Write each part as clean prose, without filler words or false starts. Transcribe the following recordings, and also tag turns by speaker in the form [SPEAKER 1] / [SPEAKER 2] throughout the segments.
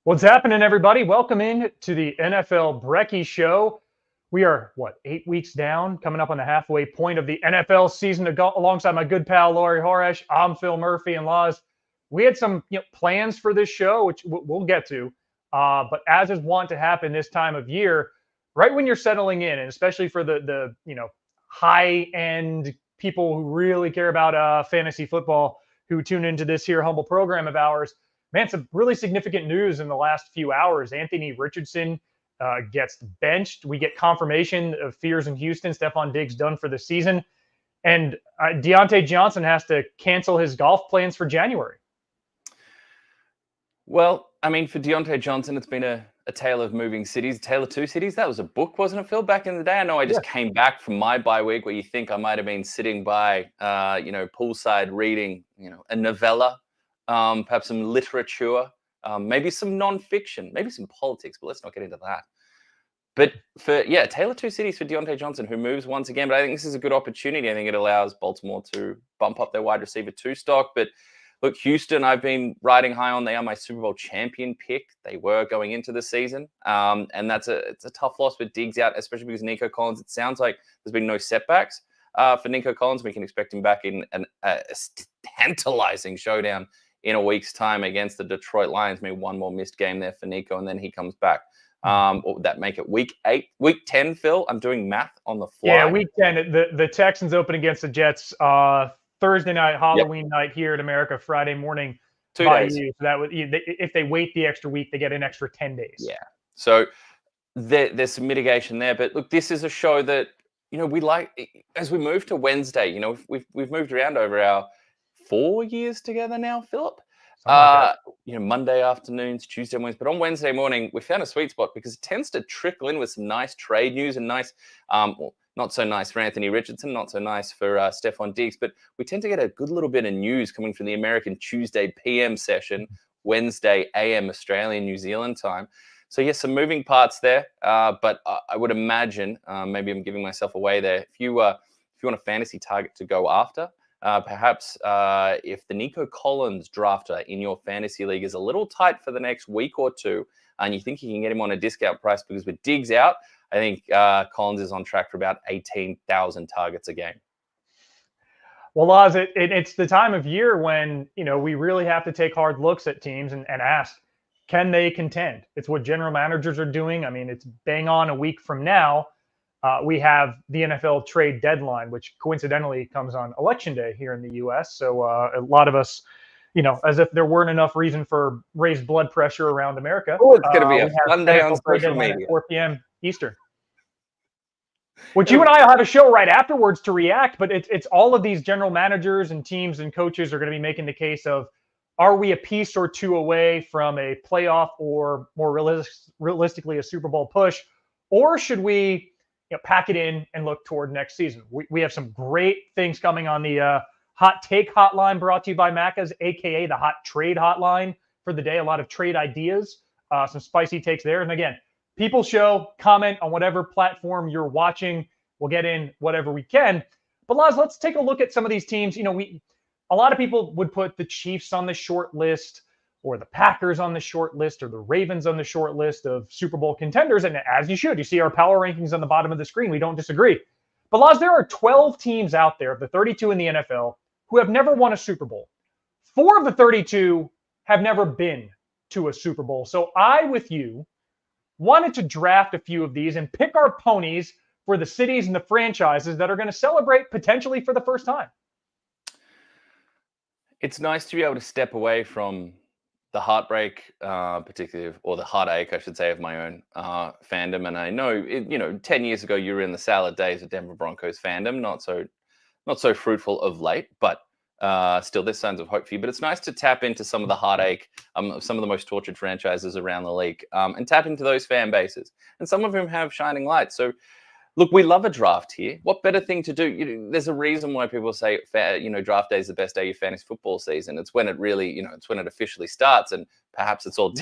[SPEAKER 1] What's happening, everybody? Welcome in to the NFL Brekkie Show. We are, 8 weeks down, coming up on the halfway point of the NFL season to go alongside my good pal, Laurie Horesh. I'm Phil Murphy and Laws. We had some plans for this show, which we'll get to. But as is wont to happen this time of year, right when you're settling in, and especially for the high-end people who really care about fantasy football who tune into this here humble program of ours, man, some really significant news in the last few hours. Anthony Richardson gets benched. We get confirmation of fears in Houston. Stephon Diggs done for the season. And Deontay Johnson has to cancel his golf plans for January.
[SPEAKER 2] Well, I mean, for Deontay Johnson, it's been a tale of moving cities, a tale of two cities. That was a book, wasn't it, Phil, back in the day? I know I just came back from my bye week where you think I might have been sitting by, poolside reading, a novella. Perhaps some literature, maybe some nonfiction, maybe some politics, but let's not get into that. But Tale of Two Cities for Deontay Johnson, who moves once again. But I think this is a good opportunity. I think it allows Baltimore to bump up their wide receiver 2 stock. But look, Houston, I've been riding high on. They are my Super Bowl champion pick. They were going into the season. And it's a tough loss with Diggs out, especially because Nico Collins, it sounds like there's been no setbacks for Nico Collins. We can expect him back in a tantalizing showdown in a week's time against the Detroit Lions. Maybe one more missed game there for Nico, and then he comes back. What would that make it? Week 10, Phil? I'm doing math on the fly.
[SPEAKER 1] Yeah, week 10. The Texans open against the Jets Thursday night, Halloween night here in America, Friday morning.
[SPEAKER 2] 2 days.
[SPEAKER 1] So that would, if they wait the extra week, they get an extra 10 days.
[SPEAKER 2] Yeah. So there's some mitigation there. But look, this is a show that, we like, as we move to Wednesday, we've moved around over our 4 years together now, Philip. Monday afternoons, Tuesday mornings, but on Wednesday morning, we found a sweet spot because it tends to trickle in with some nice trade news and nice, not so nice for Anthony Richardson, not so nice for Stephon Diggs, but we tend to get a good little bit of news coming from the American Tuesday PM session, Wednesday AM Australian, New Zealand time. So yes, some moving parts there, but I would imagine, maybe I'm giving myself away there. If you want a fantasy target to go after, perhaps if the Nico Collins drafter in your fantasy league is a little tight for the next week or two, and you think you can get him on a discount price because with Diggs out, I think Collins is on track for about 18,000 targets a game.
[SPEAKER 1] Well, Oz, it's the time of year when, we really have to take hard looks at teams and ask, can they contend? It's what general managers are doing. I mean, it's bang on a week from now. We have the NFL trade deadline, which coincidentally comes on Election Day here in the U.S. So a lot of us, as if there weren't enough reason for raised blood pressure around America.
[SPEAKER 2] Oh, it's going to be a fun day on social media.
[SPEAKER 1] At 4 p.m. Eastern. Which you and I will have a show right afterwards to react, but it's all of these general managers and teams and coaches are going to be making the case of, are we a piece or two away from a playoff or more realistically a Super Bowl push, or should we pack it in and look toward next season? We have some great things coming on the Hot Take Hotline brought to you by Macca's, a.k.a. the Hot Trade Hotline for the day. A lot of trade ideas, some spicy takes there. And again, people show, comment on whatever platform you're watching. We'll get in whatever we can. But Laz, let's take a look at some of these teams. A lot of people would put the Chiefs on the short list, or the Packers on the short list, or the Ravens on the short list of Super Bowl contenders. And as you should, you see our power rankings on the bottom of the screen. We don't disagree. But Laz, there are 12 teams out there of the 32 in the NFL who have never won a Super Bowl. 4 of the 32 have never been to a Super Bowl. So I, with you, wanted to draft a few of these and pick our ponies for the cities and the franchises that are going to celebrate potentially for the first time.
[SPEAKER 2] It's nice to be able to step away from the heartbreak, particularly, or the heartache, I should say, of my own fandom. And I know, 10 years ago, you were in the salad days of Denver Broncos fandom, not so fruitful of late, but still, there's signs of hope for you. But it's nice to tap into some of the heartache of some of the most tortured franchises around the league, and tap into those fan bases. And some of them have shining lights. So, look, we love a draft here. What better thing to do? There's a reason why people say, draft day is the best day of your fantasy football season. It's when it really, it's when it officially starts, and perhaps it's all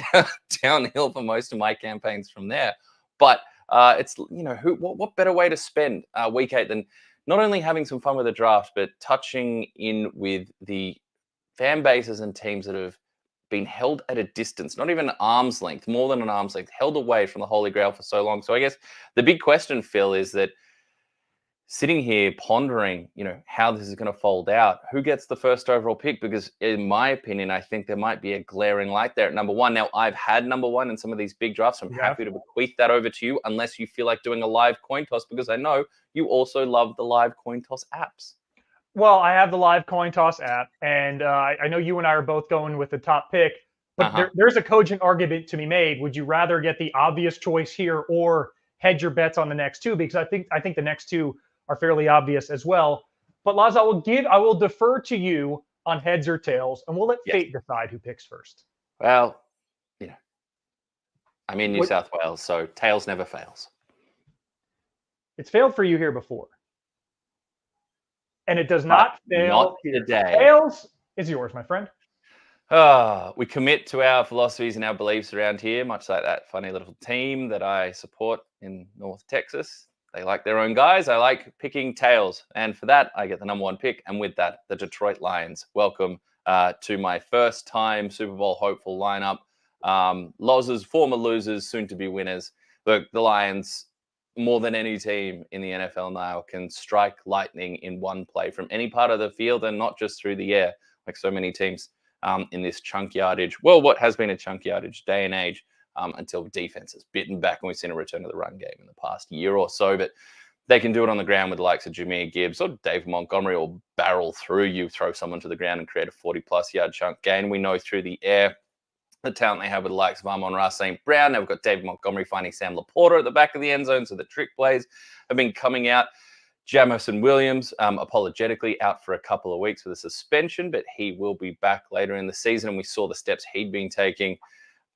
[SPEAKER 2] downhill for most of my campaigns from there. But it's, what better way to spend week 8 than not only having some fun with the draft, but touching in with the fan bases and teams that have been held at a distance, not even an arm's length, more than an arm's length, held away from the Holy Grail for so long. So I guess the big question, Phil, is that sitting here pondering, how this is going to fold out, who gets the first overall pick? Because in my opinion, I think there might be a glaring light there at number one. Now, I've had number one in some of these big drafts. I'm happy to bequeath that over to you, unless you feel like doing a live coin toss, because I know you also love the live coin toss apps.
[SPEAKER 1] Well, I have the live coin toss app, and I know you and I are both going with the top pick, but there's a cogent argument to be made. Would you rather get the obvious choice here or hedge your bets on the next two? Because I think the next two are fairly obvious as well. But Laz, I will defer to you on heads or tails, and we'll let fate decide who picks first.
[SPEAKER 2] Well, I'm in New South Wales, so tails never fails.
[SPEAKER 1] It's failed for you here before. And it does not fail
[SPEAKER 2] not today.
[SPEAKER 1] Tails is yours, my friend.
[SPEAKER 2] We commit to our philosophies and our beliefs around here, much like that funny little team that I support in North Texas. They like their own guys. I like picking tails. And for that, I get the number one pick. And with that, the Detroit Lions. Welcome to my first-time Super Bowl hopeful lineup. Losers, former losers, soon-to-be winners. Look, the Lions, more than any team in the NFL now, can strike lightning in one play from any part of the field and not just through the air, like so many teams in this chunk yardage. Well, what has been a chunk yardage day and age until defense has bitten back, and we've seen a return to the run game in the past year or so. But they can do it on the ground with the likes of Jameer Gibbs or Dave Montgomery, or barrel through you, throw someone to the ground and create a 40-plus yard chunk gain. We know through the air the talent they have with the likes of Amon-Ra St. Brown. Now we've got David Montgomery finding Sam Laporta at the back of the end zone, so the trick plays have been coming out. Jamison Williams, apologetically out for a couple of weeks with a suspension, but he will be back later in the season, and we saw the steps he'd been taking.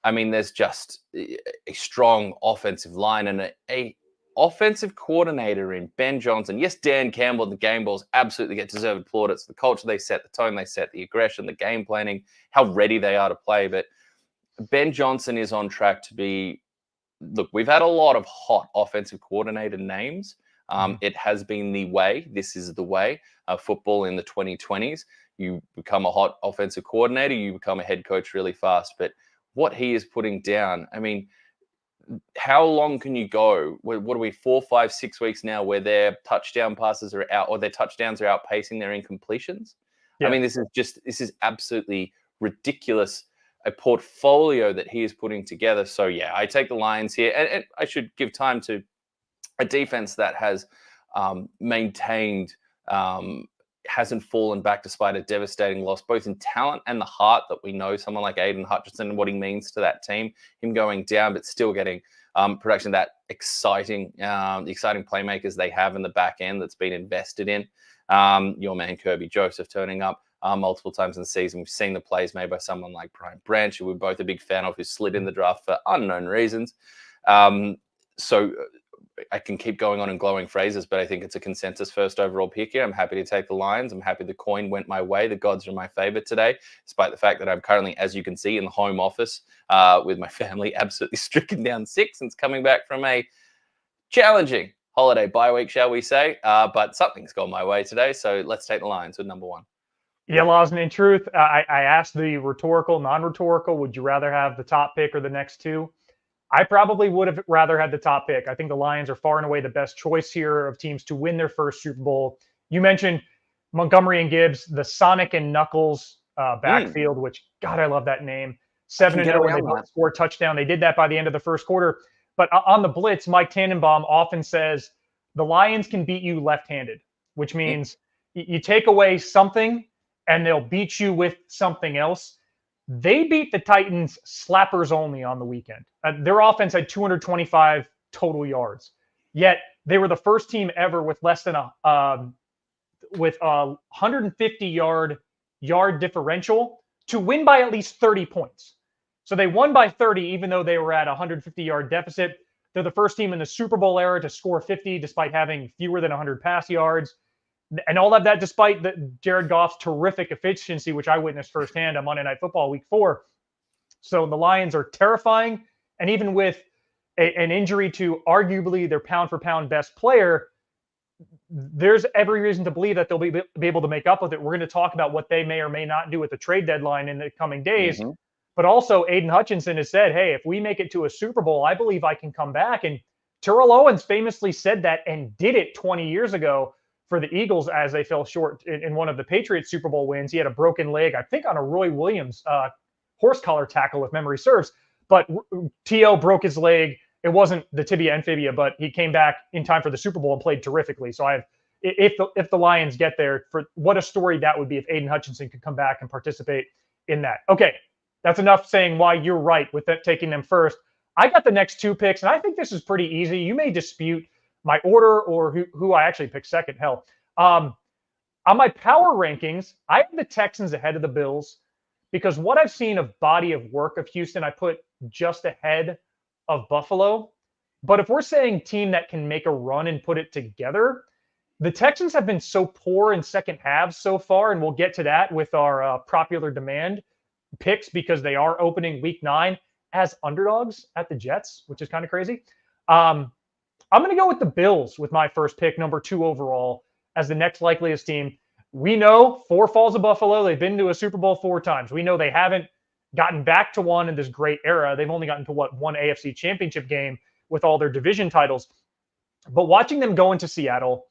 [SPEAKER 2] I mean, there's just a strong offensive line and a offensive coordinator in Ben Johnson. Yes, Dan Campbell and the Game Balls absolutely get deserved plaudits. The culture they set, the tone they set, the aggression, the game planning, how ready they are to play. But Ben Johnson is on track to be, look, we've had a lot of hot offensive coordinator names. It has been the way. This is the way of football in the 2020s. You become a hot offensive coordinator, you become a head coach really fast. But what he is putting down, I mean, how long can you go? What are we, 4, 5, 6 weeks now where their touchdown passes are out, or their touchdowns are outpacing their incompletions? I mean, this is absolutely ridiculous. A portfolio that he is putting together. So yeah, I take the Lions here, and I should give time to a defense that has maintained, hasn't fallen back despite a devastating loss, both in talent and the heart that we know someone like Aiden Hutchinson and what he means to that team, him going down, but still getting production, that exciting playmakers they have in the back end that's been invested in. Your man Kirby Joseph turning up multiple times in the season. We've seen the plays made by someone like Brian Branch, who we're both a big fan of, who slid in the draft for unknown reasons. So I can keep going on in glowing phrases, but I think it's a consensus first overall pick here. I'm happy to take the Lions. I'm happy the coin went my way. The gods are my favorite today, despite the fact that I'm currently, as you can see, in the home office with my family absolutely stricken down sick since coming back from a challenging holiday bye week, shall we say. But something's gone my way today, so let's take the Lions with number one.
[SPEAKER 1] Yeah, Lawson, in truth, I asked the rhetorical, non-rhetorical, would you rather have the top pick or the next two? I probably would have rather had the top pick. I think the Lions are far and away the best choice here of teams to win their first Super Bowl. You mentioned Montgomery and Gibbs, the Sonic and Knuckles backfield, which, God, I love that name. 7-0, they both scored a touchdown. They did that by the end of the first quarter. But on the blitz, Mike Tannenbaum often says the Lions can beat you left-handed, which means you take away something and they'll beat you with something else. They beat the Titans slappers only on the weekend. Their offense had 225 total yards. Yet they were the first team ever with less than a 150 yard differential to win by at least 30 points. So they won by 30, even though they were at a 150 yard deficit. They're the first team in the Super Bowl era to score 50 despite having fewer than 100 pass yards. And all of that despite Jared Goff's terrific efficiency, which I witnessed firsthand on Monday Night Football Week 4. So the Lions are terrifying. And even with an injury to arguably their pound-for-pound best player, there's every reason to believe that they'll be able to make up with it. We're going to talk about what they may or may not do at the trade deadline in the coming days. But also, Aiden Hutchinson has said, hey, if we make it to a Super Bowl, I believe I can come back. And Terrell Owens famously said that and did it 20 years ago for the Eagles as they fell short in one of the Patriots Super Bowl wins. He had a broken leg, I think, on a Roy Williams horse collar tackle, if memory serves. But T.O. broke his leg. It wasn't the tibia and fibia, but he came back in time for the Super Bowl and played terrifically. So if the Lions get there, for what a story that would be if Aiden Hutchinson could come back and participate in that. Okay, that's enough saying why you're right with taking them first. I got the next 2 picks, and I think this is pretty easy. You may dispute my order or who I actually picked second. Hell, on my power rankings, I have the Texans ahead of the Bills because what I've seen of body of work of Houston, I put just ahead of Buffalo. But if we're saying team that can make a run and put it together, the Texans have been so poor in second halves so far, and we'll get to that with our popular demand picks because they are opening week 9 as underdogs at the Jets, which is kind of crazy. I'm going to go with the Bills with my first pick, number 2 overall, as the next likeliest team. We know 4 falls of Buffalo. They've been to a Super Bowl 4 times. We know they haven't gotten back to one in this great era. They've only gotten to one AFC championship game with all their division titles. But watching them go into Seattle,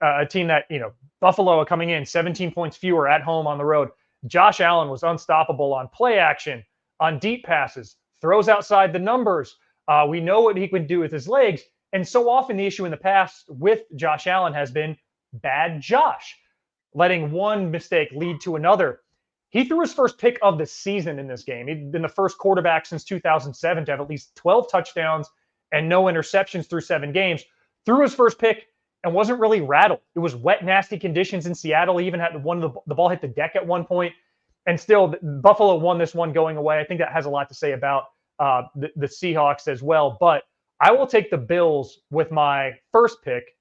[SPEAKER 1] a team that, Buffalo coming in 17 points fewer at home on the road. Josh Allen was unstoppable on play action, on deep passes, throws outside the numbers. We know what he can do with his legs. And so often the issue in the past with Josh Allen has been bad Josh, letting one mistake lead to another. He threw his first pick of the season in this game. He'd been the first quarterback since 2007 to have at least 12 touchdowns and no interceptions through 7 games. Threw his first pick and wasn't really rattled. It was wet, nasty conditions in Seattle. He even had the ball hit the deck at one point. And still, Buffalo won this one going away. I think that has a lot to say about the Seahawks as well. But I will take the Bills with my first pick,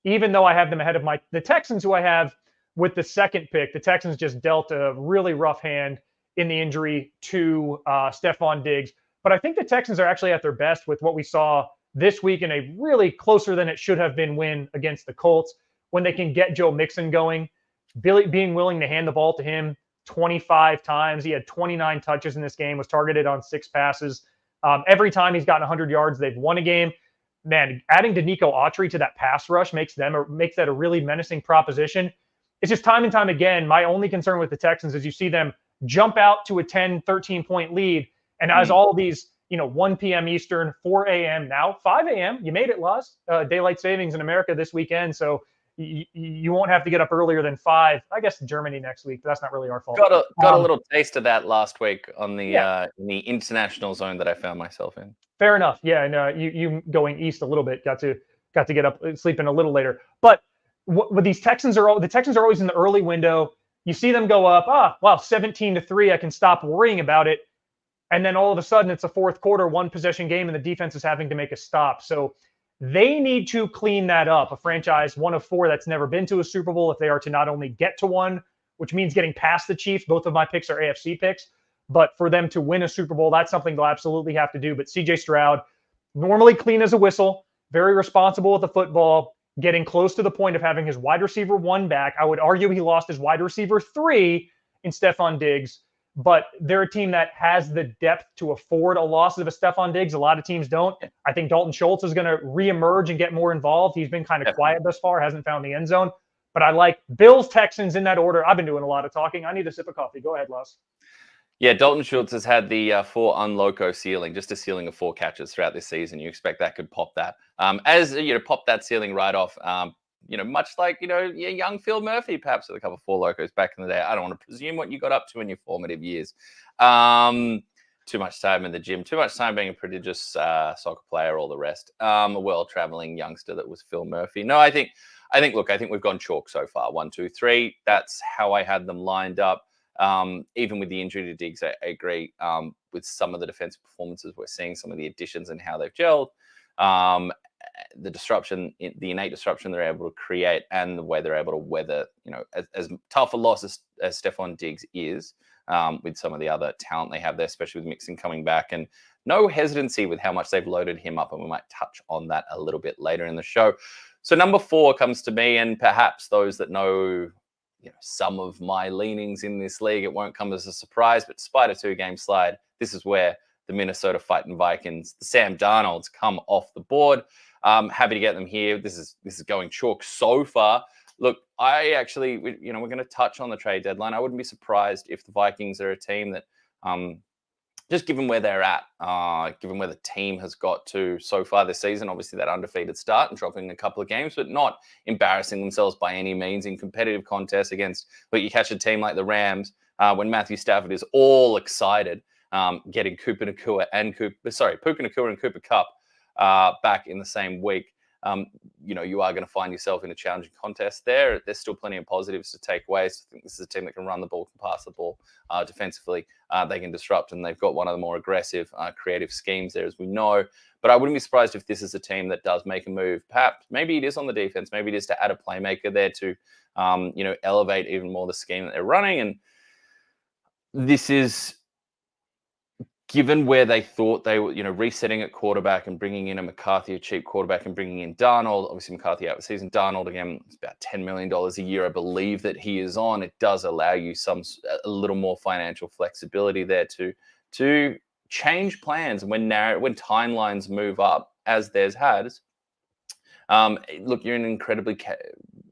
[SPEAKER 1] even though I have them ahead of the Texans, who I have with the second pick. The Texans just dealt a really rough hand in the injury to Stephon Diggs. But I think the Texans are actually at their best with what we saw this week in a really closer than it should have been win against the Colts, when they can get Joe Mixon going, being willing to hand the ball to him 25 times. He had 29 touches in this game, was targeted on 6 passes. Every time he's gotten 100 yards, they've won a game. Man, adding Danico Autry to that pass rush makes that a really menacing proposition. It's just time and time again, my only concern with the Texans is you see them jump out to a 10, 13-point lead, and as all these, 1 p.m. Eastern, 4 a.m. now, 5 a.m., you made it, Luz. Daylight savings in America this weekend, so you won't have to get up earlier than 5. I guess Germany next week, but that's not really our fault.
[SPEAKER 2] Got a little taste of that last week on the in the international zone that I found myself in.
[SPEAKER 1] Fair enough. Yeah, and you going east a little bit got to get up, sleep in a little later. But what these Texans are always in the early window. You see them go up. 17-3. I can stop worrying about it. And then all of a sudden, it's a fourth quarter, 1 possession game, and the defense is having to make a stop. So they need to clean that up. A franchise, 1 of 4 that's never been to a Super Bowl, if they are to not only get to one, which means getting past the Chiefs. Both of my picks are AFC picks. But for them to win a Super Bowl, that's something they'll absolutely have to do. But C.J. Stroud, normally clean as a whistle, very responsible with the football, getting close to the point of having his wide receiver 1 back. I would argue he lost his wide receiver 3 in Stephon Diggs. But they're a team that has the depth to afford a loss of a Stephon Diggs. A lot of teams don't. I think Dalton Schultz is going to reemerge and get more involved. He's been kind of quiet thus far, hasn't found the end zone. But I like Bills, Texans in that order. I've been doing a lot of talking. I need a sip of coffee. Go ahead, Luz.
[SPEAKER 2] Yeah, Dalton Schultz has had the 4 unloco ceiling, just a ceiling of 4 catches throughout this season. You expect that could pop that. Pop that ceiling right off. Much like, young Phil Murphy, perhaps with a couple of 4 locos back in the day. I don't want to presume what you got up to in your formative years. Too much time in the gym, too much time being a prodigious soccer player, all the rest. A well-traveling youngster that was Phil Murphy. No, I think we've gone chalk so far. 1, 2, 3. That's how I had them lined up. Even with the injury to Diggs, I agree with some of the defensive performances we're seeing, some of the additions and how they've gelled. The disruption, the innate disruption they're able to create, and the way they're able to weather, as tough a loss as Stephon Diggs is, with some of the other talent they have there, especially with Mixon coming back, and no hesitancy with how much they've loaded him up, and we might touch on that a little bit later in the show. So number 4 comes to me, and perhaps those that know some of my leanings in this league. It won't come as a surprise, but despite a 2-game slide, this is where the Minnesota Fighting Vikings, the Sam Darnolds, come off the board. Happy to get them here. This is going chalk so far. Look, I actually, we're going to touch on the trade deadline. I wouldn't be surprised if the Vikings are a team that, just given where they're at, given where the team has got to so far this season, obviously that undefeated start and dropping a couple of games, but not embarrassing themselves by any means in competitive contests against, but you catch a team like the Rams when Matthew Stafford is all excited, getting Puka Nacua and Cooper Kupp back in the same week. You are going to find yourself in a challenging contest there. There's still plenty of positives to take away. So I think this is a team that can run the ball, can pass the ball defensively. They can disrupt, and they've got one of the more aggressive, creative schemes there, as we know. But I wouldn't be surprised if this is a team that does make a move. Perhaps, maybe it is on the defense. Maybe it is to add a playmaker there to, elevate even more the scheme that they're running. And this is, given where they thought they were, resetting at quarterback and bringing in a McCarthy, a cheap quarterback, and bringing in Darnold. Obviously, McCarthy out of the season. Darnold, again, it's about $10 million a year, I believe, that he is on. It does allow you a little more financial flexibility there to change plans when timelines move up, as theirs has. Look, you're in an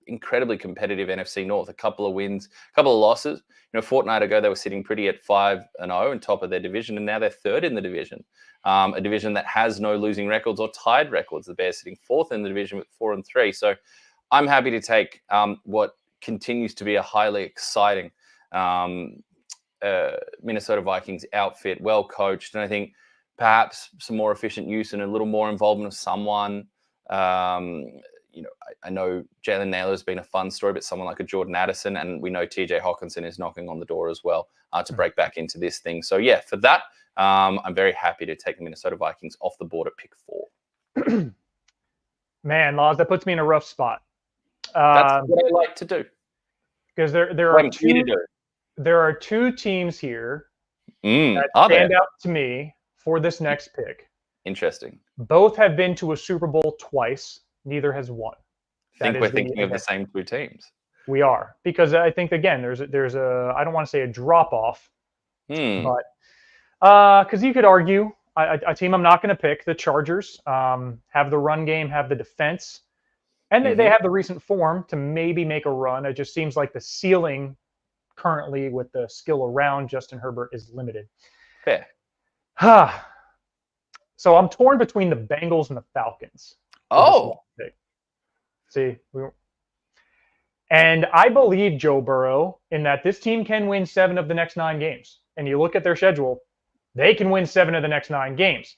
[SPEAKER 2] incredibly competitive NFC North. A couple of wins, a couple of losses. A fortnight ago, they were sitting pretty at 5-0 and top of their division, and now they're third in the division. A division that has no losing records or tied records. The Bears sitting fourth in the division with 4-3. So I'm happy to take what continues to be a highly exciting Minnesota Vikings outfit, well coached, and I think perhaps some more efficient use and a little more involvement of someone. I know Jalen Naylor has been a fun story, but someone like a Jordan Addison, and we know TJ Hawkinson is knocking on the door as well to break back into this thing. So yeah, for that, I'm very happy to take the Minnesota Vikings off the board at pick 4.
[SPEAKER 1] Man, Laws, that puts me in a rough spot.
[SPEAKER 2] That's what I like to do.
[SPEAKER 1] Because there are two teams here that stand out to me for this next pick.
[SPEAKER 2] Interesting.
[SPEAKER 1] Both have been to a Super Bowl twice. Neither has won.
[SPEAKER 2] I think we're thinking of the same two teams.
[SPEAKER 1] We are, because I think, again, there's a I don't want to say a drop off, but because you could argue a team I'm not going to pick, the Chargers, have the run game, have the defense, and they have the recent form to maybe make a run. It just seems like the ceiling currently with the skill around Justin Herbert is limited.
[SPEAKER 2] Fair.
[SPEAKER 1] So I'm torn between the Bengals and the Falcons.
[SPEAKER 2] Oh.
[SPEAKER 1] See, and I believe Joe Burrow in that this team can win 7 of the next 9 games. And you look at their schedule, they can win 7 of the next 9 games.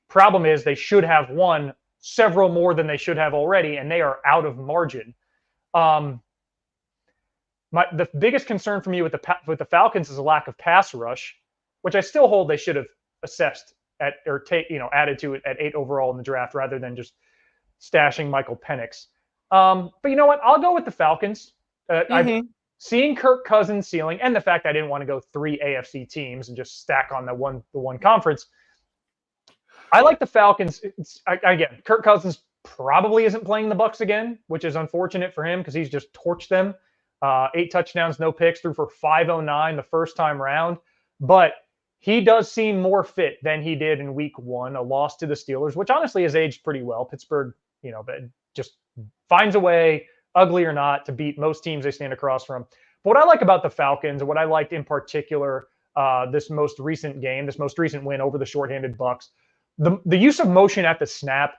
[SPEAKER 1] Problem is they should have won several more than they should have already, and they are out of margin. The biggest concern for me with the Falcons is a lack of pass rush, which I still hold they should have assessed added to it at 8 overall in the draft rather than just stashing Michael Penix. But you know what? I'll go with the Falcons. I've seen Kirk Cousins' ceiling, and the fact I didn't want to go 3 AFC teams and just stack on the one conference. I like the Falcons. Again, Kirk Cousins probably isn't playing the Bucs again, which is unfortunate for him because he's just torched them. 8 touchdowns, no picks, threw for 509 the first time round. But he does seem more fit than he did in week 1, a loss to the Steelers, which honestly has aged pretty well. Pittsburgh, just finds a way, ugly or not, to beat most teams they stand across from. But what I like about the Falcons, and what I liked in particular, this most recent win over the shorthanded Bucs, the use of motion at the snap,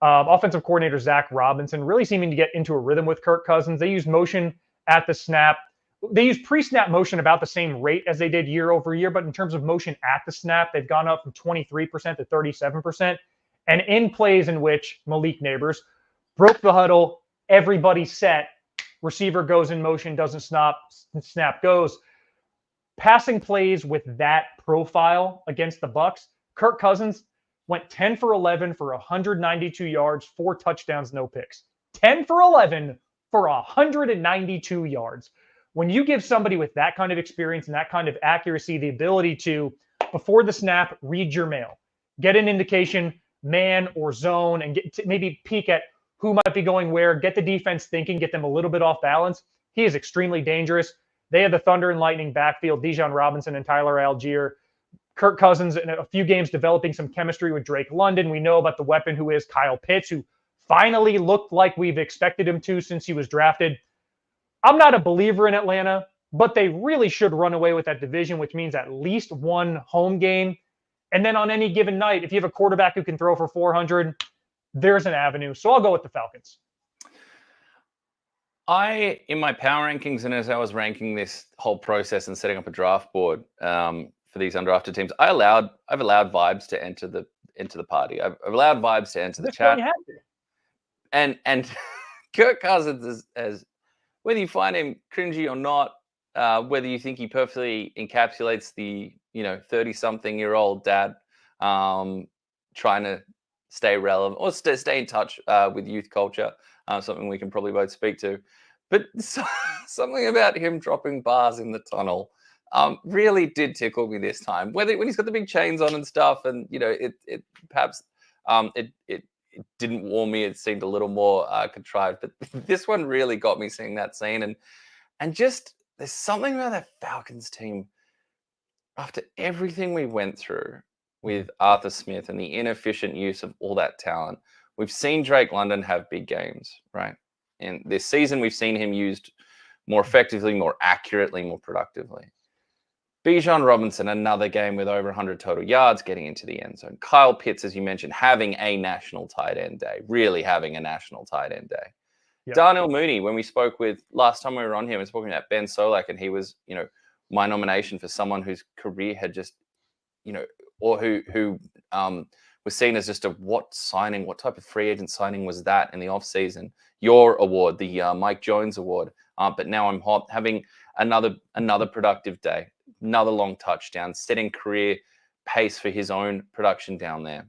[SPEAKER 1] offensive coordinator Zach Robinson really seeming to get into a rhythm with Kirk Cousins. They use motion at the snap. They use pre-snap motion about the same rate as they did year over year, but in terms of motion at the snap, they've gone up from 23% to 37%. And in plays in which Malik Neighbors broke the huddle, everybody set, receiver goes in motion, doesn't snap goes. Passing plays with that profile against the Bucs, Kirk Cousins went 10 for 11 for 192 yards, 4 touchdowns, no picks. 10 for 11 for 192 yards. When you give somebody with that kind of experience and that kind of accuracy the ability to, before the snap, read your mail, get an indication, man or zone, and maybe peek at who might be going where, get the defense thinking, get them a little bit off balance, He is extremely dangerous. They have the Thunder and Lightning backfield, Bijan Robinson and Tyler Algier. Kirk Cousins in a few games developing some chemistry with Drake London. We know about the weapon who is Kyle Pitts, who finally looked like we've expected him to since he was drafted. I'm not a believer in Atlanta, but they really should run away with that division, which means at least one home game. And then on any given night, if you have a quarterback who can throw for 400, there's an avenue. So I'll go with the Falcons.
[SPEAKER 2] In my power rankings, and as I was ranking this whole process and setting up a draft board for these undrafted teams, I've allowed vibes to enter the party. I've allowed vibes to enter the chat.
[SPEAKER 1] You have
[SPEAKER 2] to. And Kirk Cousins as whether you find him cringy or not, whether you think he perfectly encapsulates the 30-something-year-old dad trying to stay relevant or stay in touch with youth culture, something we can probably both speak to. But something about him dropping bars in the tunnel really did tickle me this time. When he's got the big chains on and stuff, and it perhaps it didn't warm me. It seemed a little more contrived. But this one really got me seeing that scene, and just there's something about that Falcons team after everything we went through with Arthur Smith and the inefficient use of all that talent. We've seen Drake London have big games, right? And this season, we've seen him used more effectively, more accurately, more productively. Bijan Robinson, another game with over 100 total yards, getting into the end zone. Kyle Pitts, as you mentioned, having a national tight end day, really having a national tight end day. Yep. Darnell Mooney, when we spoke with, last time we were on here, we were talking about Ben Solak, and he was, my nomination for someone whose career had just, or who was seen as just what type of free agent signing was that in the offseason? Your award, the Mike Jones Award. But now I'm having another productive day, another long touchdown, setting career pace for his own production down there.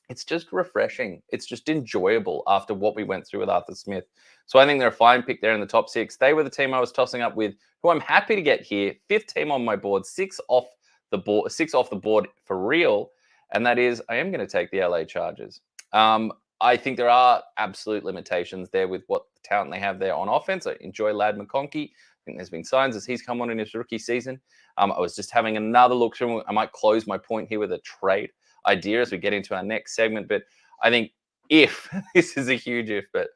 [SPEAKER 2] It's just refreshing. It's just enjoyable after what we went through with Arthur Smith. So I think they're a fine pick there in the top 6. They were the team I was tossing up with, who I'm happy to get here. 5th team on my board, 6 off the board for real. And that is, I am going to take the LA Chargers. I think there are absolute limitations there with what talent they have there on offense. I enjoy Ladd McConkey. I think there's been signs as he's come on in his rookie season. I was just having another look through. I might close my point here with a trade idea as we get into our next segment. But I think if, this is a huge if, but,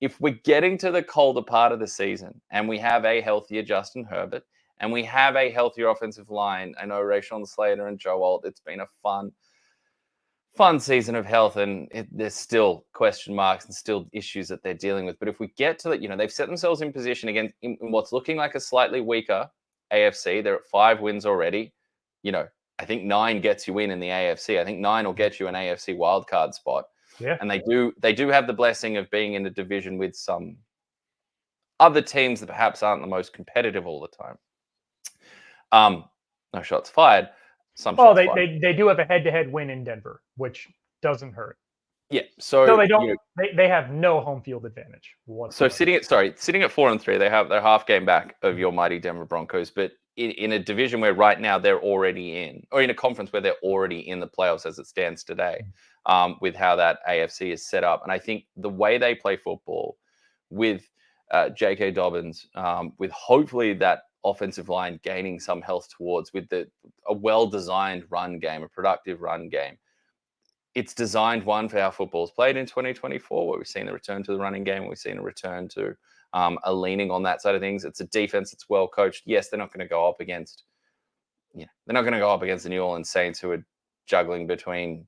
[SPEAKER 2] if we're getting to the colder part of the season and we have a healthier Justin Herbert and we have a healthier offensive line, I know Rashawn Slater and Joe Alt, it's been a fun season of health, and there's still question marks and still issues that they're dealing with. But if we get to that, they've set themselves in position again in what's looking like a slightly weaker AFC. They're at 5 wins already. I think 9 gets you in the AFC. I think 9 will get you an AFC wildcard spot.
[SPEAKER 1] Yeah.
[SPEAKER 2] And they do have the blessing of being in a division with some other teams that perhaps aren't the most competitive all the time. No shots fired.
[SPEAKER 1] They do have a head-to-head win in Denver, which doesn't hurt.
[SPEAKER 2] Yeah. So
[SPEAKER 1] no, they don't. They have no home field advantage whatsoever.
[SPEAKER 2] So sitting at 4-3, they have their half game back of your mighty Denver Broncos, but in a division where right now they're already in, or in a conference where they're already in the playoffs as it stands today, with how that AFC is set up. And I think the way they play football with J.K. Dobbins, with hopefully that offensive line gaining some health towards, with a well-designed run game, a productive run game. It's designed, one, for how football's played in 2024, where we've seen a return to the running game, we've seen a return to a leaning on that side of things. It's a defense that's well coached. Yes, they're not going to go up against, the New Orleans Saints, who are juggling between,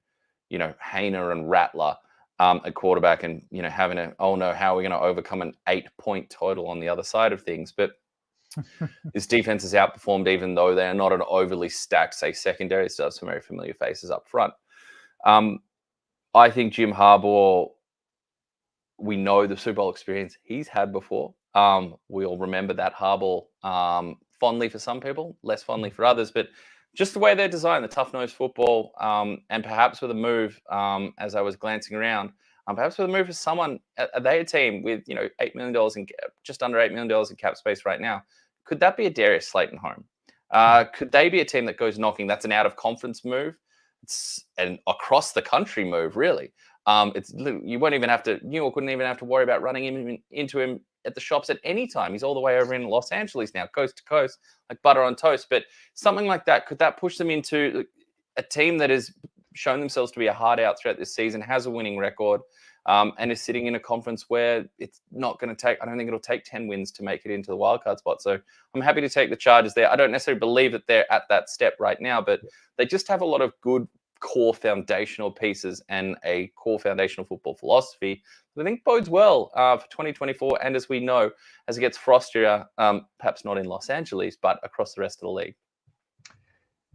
[SPEAKER 2] Hainer and Rattler at quarterback, and having how are we going to overcome an 8-point total on the other side of things? But this defense has outperformed, even though they are not an overly stacked, say, secondary. It still has some very familiar faces up front. I think Jim Harbaugh, we know the Super Bowl experience he's had before. We all remember that Harbaugh fondly for some people, less fondly for others, but just the way they're designed, the tough-nosed football, and perhaps with a move, as I was glancing around, perhaps with a move for someone, are they a team with, $8 million just under $8 million in cap space right now? Could that be a Darius Slayton home? Could they be a team that goes knocking? That's an out-of-conference move. It's an across the country move, really. You wouldn't even have to. New York wouldn't even have to worry about running into him at the shops at any time. He's all the way over in Los Angeles now, coast to coast, like butter on toast. But something like that, could that push them into a team that has shown themselves to be a hard out throughout this season, has a winning record, and is sitting in a conference where it's not going to take, I don't think it'll take 10 wins to make it into the wildcard spot. So I'm happy to take the Chargers there. I don't necessarily believe that they're at that step right now, but they just have a lot of good core foundational pieces and a core foundational football philosophy that I think bodes well for 2024. And as we know, as it gets frostier, perhaps not in Los Angeles, but across the rest of the league.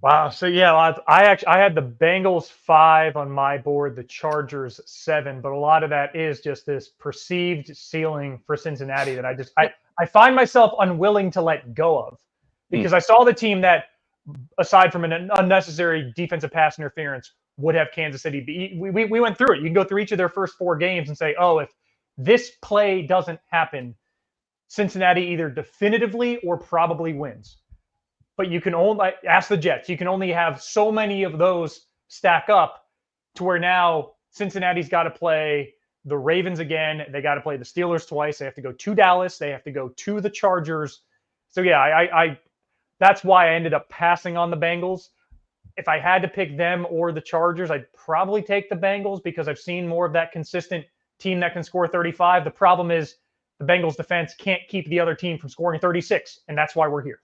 [SPEAKER 1] Wow. So yeah, I had the Bengals 5 on my board, the Chargers 7, but a lot of that is just this perceived ceiling for Cincinnati that I find myself unwilling to let go of, because I saw the team that, aside from an unnecessary defensive pass interference, would have Kansas City beat. We went through it. You can go through each of their first 4 games and say, oh, if this play doesn't happen, Cincinnati either definitively or probably wins. But you can only ask the Jets. You can only have so many of those stack up to where now Cincinnati's got to play the Ravens again. They got to play the Steelers twice. They have to go to Dallas. They have to go to the Chargers. So yeah, I that's why I ended up passing on the Bengals. If I had to pick them or the Chargers, I'd probably take the Bengals because I've seen more of that consistent team that can score 35. The problem is the Bengals defense can't keep the other team from scoring 36, and that's why we're here.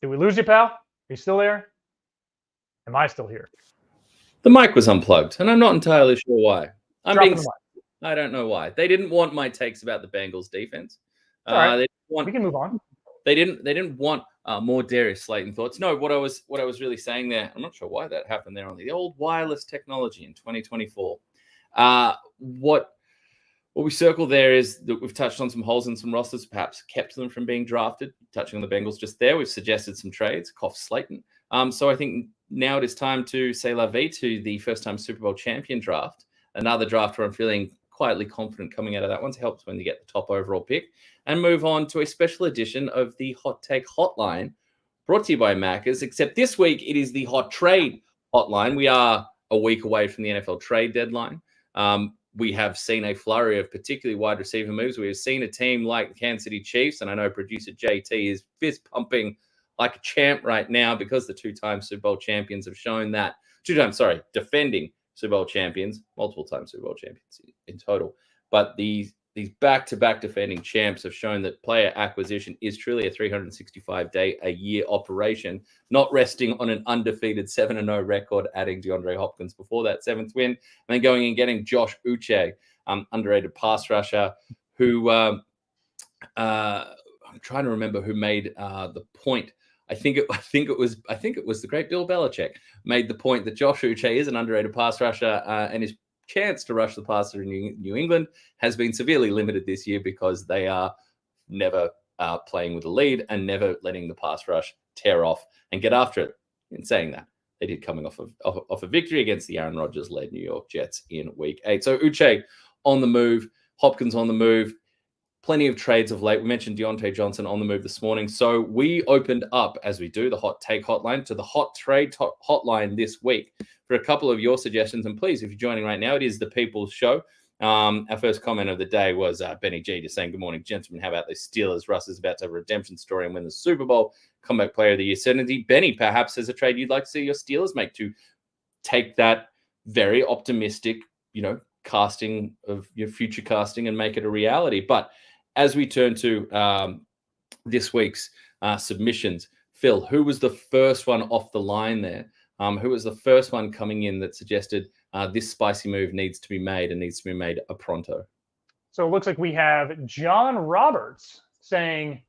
[SPEAKER 1] Did we lose you, pal? Are you still there? Am I still here?
[SPEAKER 2] The mic was unplugged, and I'm not entirely sure why. I don't know why. They didn't want my takes about the Bengals defense.
[SPEAKER 1] All right. We can move on.
[SPEAKER 2] They didn't want more Darius Slayton thoughts. No, what I was really saying there, I'm not sure why that happened there on the old wireless technology in 2024. What we circle there is that we've touched on some holes in some rosters, perhaps kept them from being drafted. Touching on the Bengals just there, we've suggested some trades, cough Slayton. So I think now it is time to say la vie to the first-time Super Bowl champion draft. Another draft where I'm feeling quietly confident coming out of that one to help when you get the top overall pick, and move on to a special edition of the Hot Take Hotline, brought to you by Maccas, except this week it is the Hot Trade Hotline. We are a week away from the NFL trade deadline. We have seen a flurry of particularly wide receiver moves. We have seen a team like the Kansas City Chiefs, and I know producer JT is fist pumping like a champ right now because the two-time Super Bowl champions have shown that. Defending Super Bowl champions, multiple-time Super Bowl champions in total. But these back-to-back defending champs have shown that player acquisition is truly a 365-day-a-year operation, not resting on an undefeated 7-0 record, adding DeAndre Hopkins before that 7th win, and then going and getting Josh Uche, underrated pass rusher, who I'm trying to remember who made the point. I think it was the great Bill Belichick made the point that Josh Uche is an underrated pass rusher, and his chance to rush the passer in New England has been severely limited this year because they are never playing with a lead and never letting the pass rush tear off and get after it. In saying that, they did coming off a victory against the Aaron Rodgers-led New York Jets in Week 8. So Uche on the move, Hopkins on the move. Plenty of trades of late. We mentioned Diontae Johnson on the move this morning. So we opened up, as we do, the Hot Take Hotline to the Hot Trade Hotline this week for a couple of your suggestions. And please, if you're joining right now, it is the People's Show. Our first comment of the day was Benny G just saying, good morning, gentlemen. How about the Steelers? Russ is about to have a redemption story and win the Super Bowl. Comeback Player of the Year certainty. Benny, perhaps there's a trade you'd like to see your Steelers make to take that very optimistic, casting of your future casting and make it a reality. But as we turn to this week's submissions, Phil, who was the first one off the line there? Who was the first one coming in that suggested this spicy move needs to be made and needs to be made a pronto?
[SPEAKER 1] So it looks like we have John Roberts saying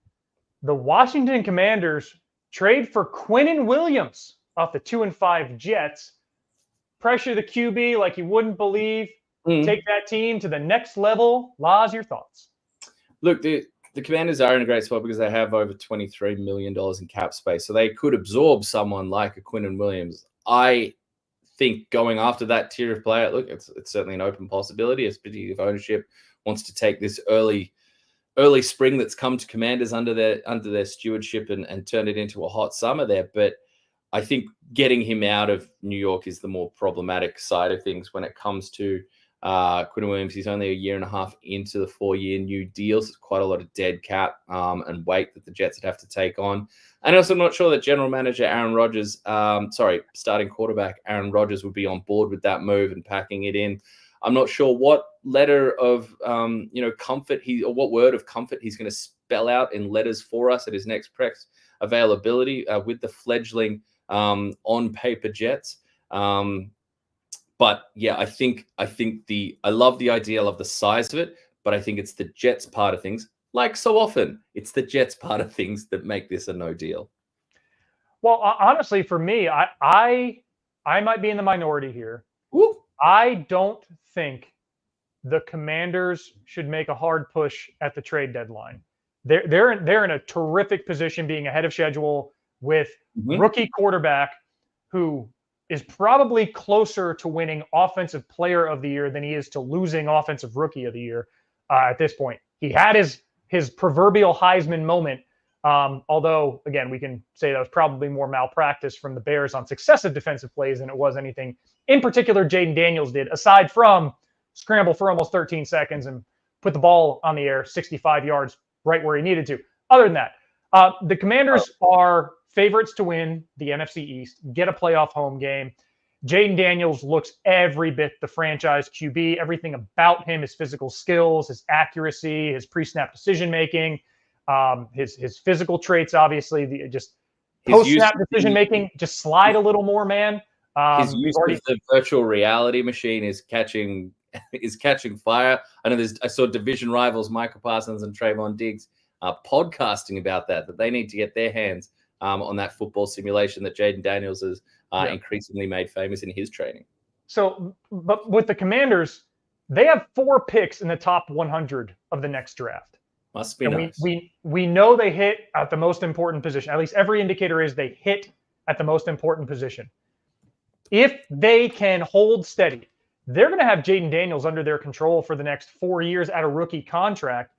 [SPEAKER 1] the Washington Commanders trade for Quinnen Williams off the 2-5 Jets, pressure the QB like you wouldn't believe, take that team to the next level. Laz, your thoughts?
[SPEAKER 2] Look, the Commanders are in a great spot because they have over $23 million in cap space. So they could absorb someone like a Quinnen Williams. I think going after that tier of player, look, it's certainly an open possibility, especially if ownership wants to take this early spring that's come to Commanders under their stewardship and turn it into a hot summer there. But I think getting him out of New York is the more problematic side of things when it comes to Quinn Williams. He's only a year and a half into the 4-year new deal. So it's quite a lot of dead cap and weight that the Jets would have to take on. And also, I'm not sure that general manager Aaron Rodgers, starting quarterback Aaron Rodgers would be on board with that move and packing it in. I'm not sure what letter of comfort what word of comfort he's going to spell out in letters for us at his next press availability with the fledgling on paper Jets. But yeah, I think I love the idea, I love the size of it, but I think it's the Jets part of things. Like so often, it's the Jets part of things that make this a no deal.
[SPEAKER 1] Well, honestly, for me, I might be in the minority here.
[SPEAKER 2] Woo.
[SPEAKER 1] I don't think the Commanders should make a hard push at the trade deadline. They're in a terrific position, being ahead of schedule with rookie quarterback who is probably closer to winning Offensive Player of the Year than he is to losing Offensive Rookie of the Year at this point. He had his proverbial Heisman moment, although, again, we can say that was probably more malpractice from the Bears on successive defensive plays than it was anything in particular Jaden Daniels did, aside from scramble for almost 13 seconds and put the ball on the air 65 yards right where he needed to. Other than that, the Commanders are favorites to win the NFC East, get a playoff home game. Jaden Daniels looks every bit the franchise QB. Everything about him, his physical skills, his accuracy, his pre-snap decision-making, his physical traits, obviously, just post-snap decision-making, just slide a little more, man.
[SPEAKER 2] His use of the virtual reality machine is catching fire. I know I saw division rivals Michael Parsons and Trayvon Diggs podcasting about that they need to get their hands on that football simulation that Jaden Daniels has increasingly made famous in his training.
[SPEAKER 1] So, but with the Commanders, they have 4 picks in the top 100 of the next draft.
[SPEAKER 2] Must be nice.
[SPEAKER 1] We know they hit at the most important position. At least every indicator is they hit at the most important position. If they can hold steady, they're going to have Jaden Daniels under their control for the next 4 years at a rookie contract.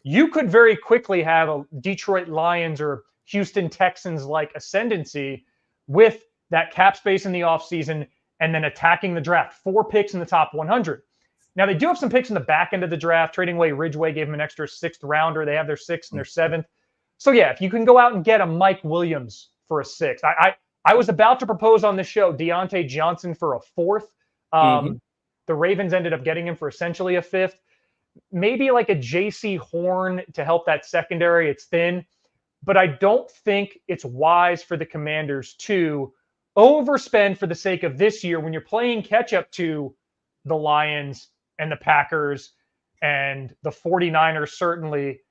[SPEAKER 1] You could very quickly have a Detroit Lions or Houston Texans-like ascendancy with that cap space in the offseason and then attacking the draft. 4 picks in the top 100. Now, they do have some picks in the back end of the draft. Trading away Ridgeway gave them an extra 6th rounder. They have their 6th and their 7th. So, yeah, if you can go out and get a Mike Williams for a 6th. I was about to propose on this show Deontay Johnson for a 4th. The Ravens ended up getting him for essentially a 5th. Maybe like a J.C. Horn to help that secondary. It's thin. But I don't think it's wise for the Commanders to overspend for the sake of this year when you're playing catch-up to the Lions and the Packers and the 49ers, certainly.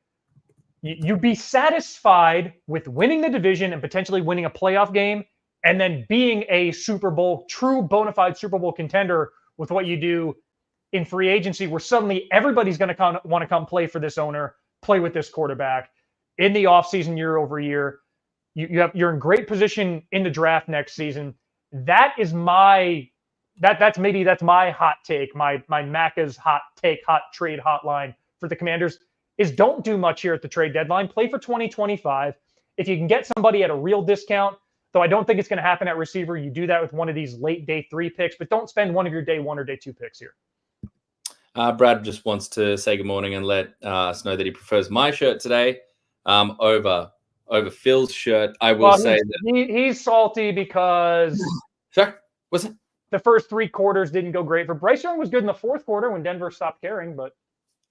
[SPEAKER 1] You'd be satisfied with winning the division and potentially winning a playoff game and then being a Super Bowl, true bona fide Super Bowl contender with what you do in free agency, where suddenly everybody's going to want to come play for this owner, play with this quarterback in the offseason year over year. You're in great position in the draft next season. That is that's my hot take, my Macca's hot take, hot trade hotline for the Commanders is don't do much here at the trade deadline. Play for 2025. If you can get somebody at a real discount, though I don't think it's going to happen at receiver, you do that with one of these late day 3 picks, but don't spend one of your day 1 or day 2 picks here.
[SPEAKER 2] Brad just wants to say good morning and let us know that he prefers my shirt today over Phil's shirt. I will say that
[SPEAKER 1] he's salty because
[SPEAKER 2] sorry, what's it?
[SPEAKER 1] The first 3 quarters didn't go great for Bryce Young. Was good in the 4th quarter when Denver stopped caring, but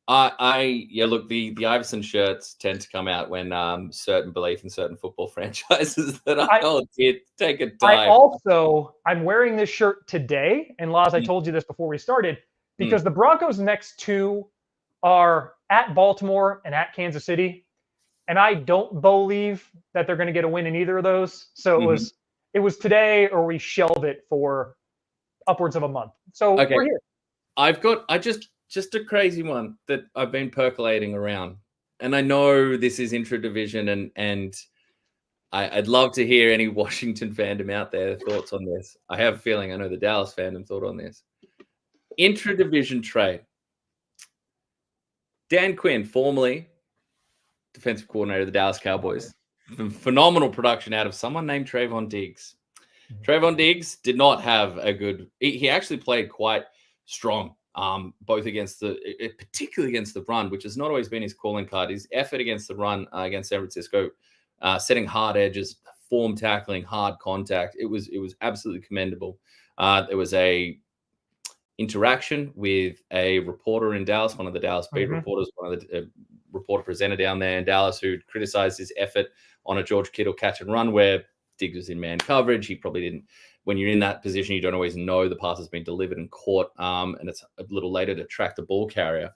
[SPEAKER 2] look, the Iverson shirts tend to come out when certain belief in certain football franchises that I hold take a dive.
[SPEAKER 1] I'm wearing this shirt today, and Laz, I told you this before we started, because the Broncos' next 2 are at Baltimore and at Kansas City, and I don't believe that they're going to get a win in either of those. So it was today, or we shelved it for upwards of a month. So we're here.
[SPEAKER 2] I just a crazy one that I've been percolating around. And I know this is intra-division and I'd love to hear any Washington fandom out there thoughts on this. I have a feeling I know the Dallas fandom thought on this. Intra-division trade. Dan Quinn, formerly defensive coordinator of the Dallas Cowboys. Phenomenal production out of someone named Trayvon Diggs. Trayvon Diggs did not have a good. He actually played quite strong, both particularly against the run, which has not always been his calling card. His effort against the run against San Francisco, setting hard edges, form tackling, hard contact. It was absolutely commendable. There was a interaction with a reporter in Dallas, one of the Dallas beat reporters, one of the reporter presenter down there in Dallas, who criticized his effort on a George Kittle catch and run where Diggs was in man coverage. He probably didn't. When you're in that position, you don't always know the pass has been delivered and caught, and it's a little later to track the ball carrier.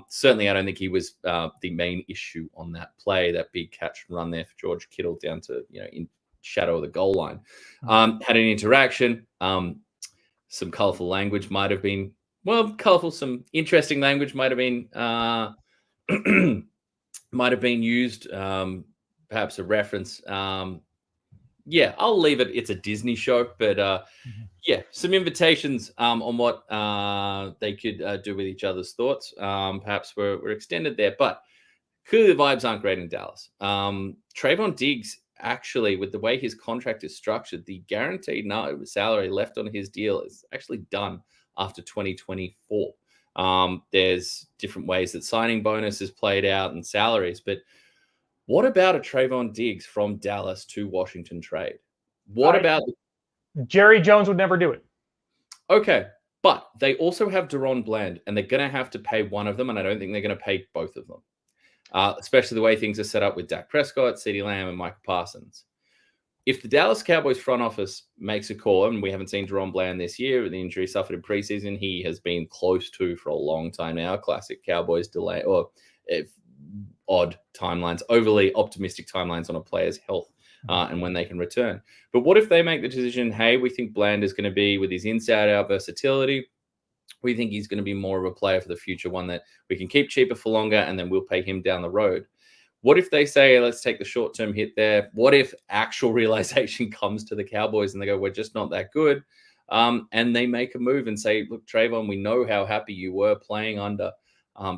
[SPEAKER 2] Certainly, I don't think he was the main issue on that play, that big catch and run there for George Kittle down to in shadow of the goal line. Had an interaction. Some colorful language might have been some interesting language might have been used. Perhaps a reference. I'll leave it. It's a Disney show, but some invitations on what they could do with each other's thoughts. Perhaps were extended there, but clearly the vibes aren't great in Dallas. Trayvon Diggs, actually, with the way his contract is structured, the guaranteed salary left on his deal is actually done after 2024. There's different ways that signing bonus is played out and salaries, but what about a Trayvon Diggs from Dallas to Washington trade?
[SPEAKER 1] Jerry Jones would never do it.
[SPEAKER 2] Okay, but they also have Deron Bland, and they're going to have to pay one of them, and I don't think they're going to pay both of them, especially the way things are set up with Dak Prescott, CeeDee Lamb, and Michael Parsons. If the Dallas Cowboys front office makes a call, and we haven't seen Deron Bland this year with the injury suffered in preseason, he has been close to for a long time now. Classic Cowboys delay or odd timelines, overly optimistic timelines on a player's health and when they can return. But what if they make the decision, hey, we think Bland is going to be, with his inside-out versatility, we think he's going to be more of a player for the future, one that we can keep cheaper for longer, and then we'll pay him down the road. What if they say, let's take the short-term hit there? What if actual realization comes to the Cowboys and they go, we're just not that good? And they make a move and say, look, Trayvon, we know how happy you were playing under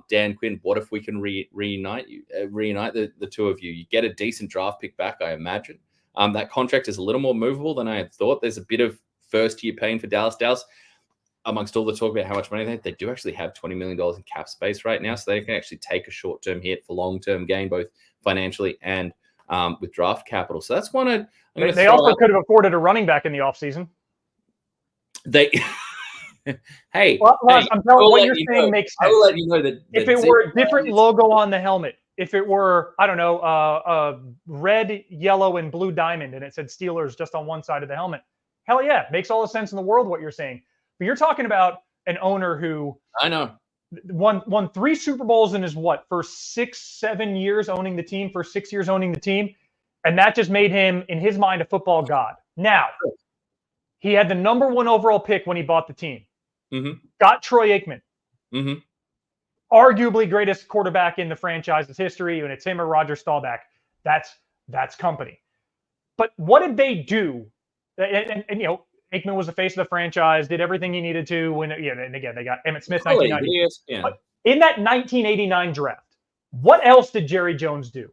[SPEAKER 2] Dan Quinn. What if we can reunite the two of you? You get a decent draft pick back, I imagine. That contract is a little more movable than I had thought. There's a bit of first-year pain for Dallas. Dallas, amongst all the talk about how much money they do actually have $20 million in cap space right now, so they can actually take a short-term hit for long-term gain, both financially and with draft capital. So that's one
[SPEAKER 1] they also could have afforded a running back in the offseason.
[SPEAKER 2] Hey,
[SPEAKER 1] I'm telling what you're saying makes sense.
[SPEAKER 2] I will let you know that
[SPEAKER 1] if it were a different logo on the helmet, if it were, I don't know, red, yellow, and blue diamond, and it said Steelers just on one side of the helmet, hell yeah, makes all the sense in the world what you're saying. But you're talking about an owner who
[SPEAKER 2] I know
[SPEAKER 1] won 3 Super Bowls in his first 6-7 years owning the team, first 6 years owning the team, and that just made him, in his mind, a football god. Now, he had the number 1 overall pick when he bought the team. Got Troy Aikman. Arguably greatest quarterback in the franchise's history, and it's him or Roger Staubach. That's company. But what did they do? And Aikman was the face of the franchise, did everything he needed to. And again, they got Emmitt Smith, 1990. But in that 1989 draft, what else did Jerry Jones do?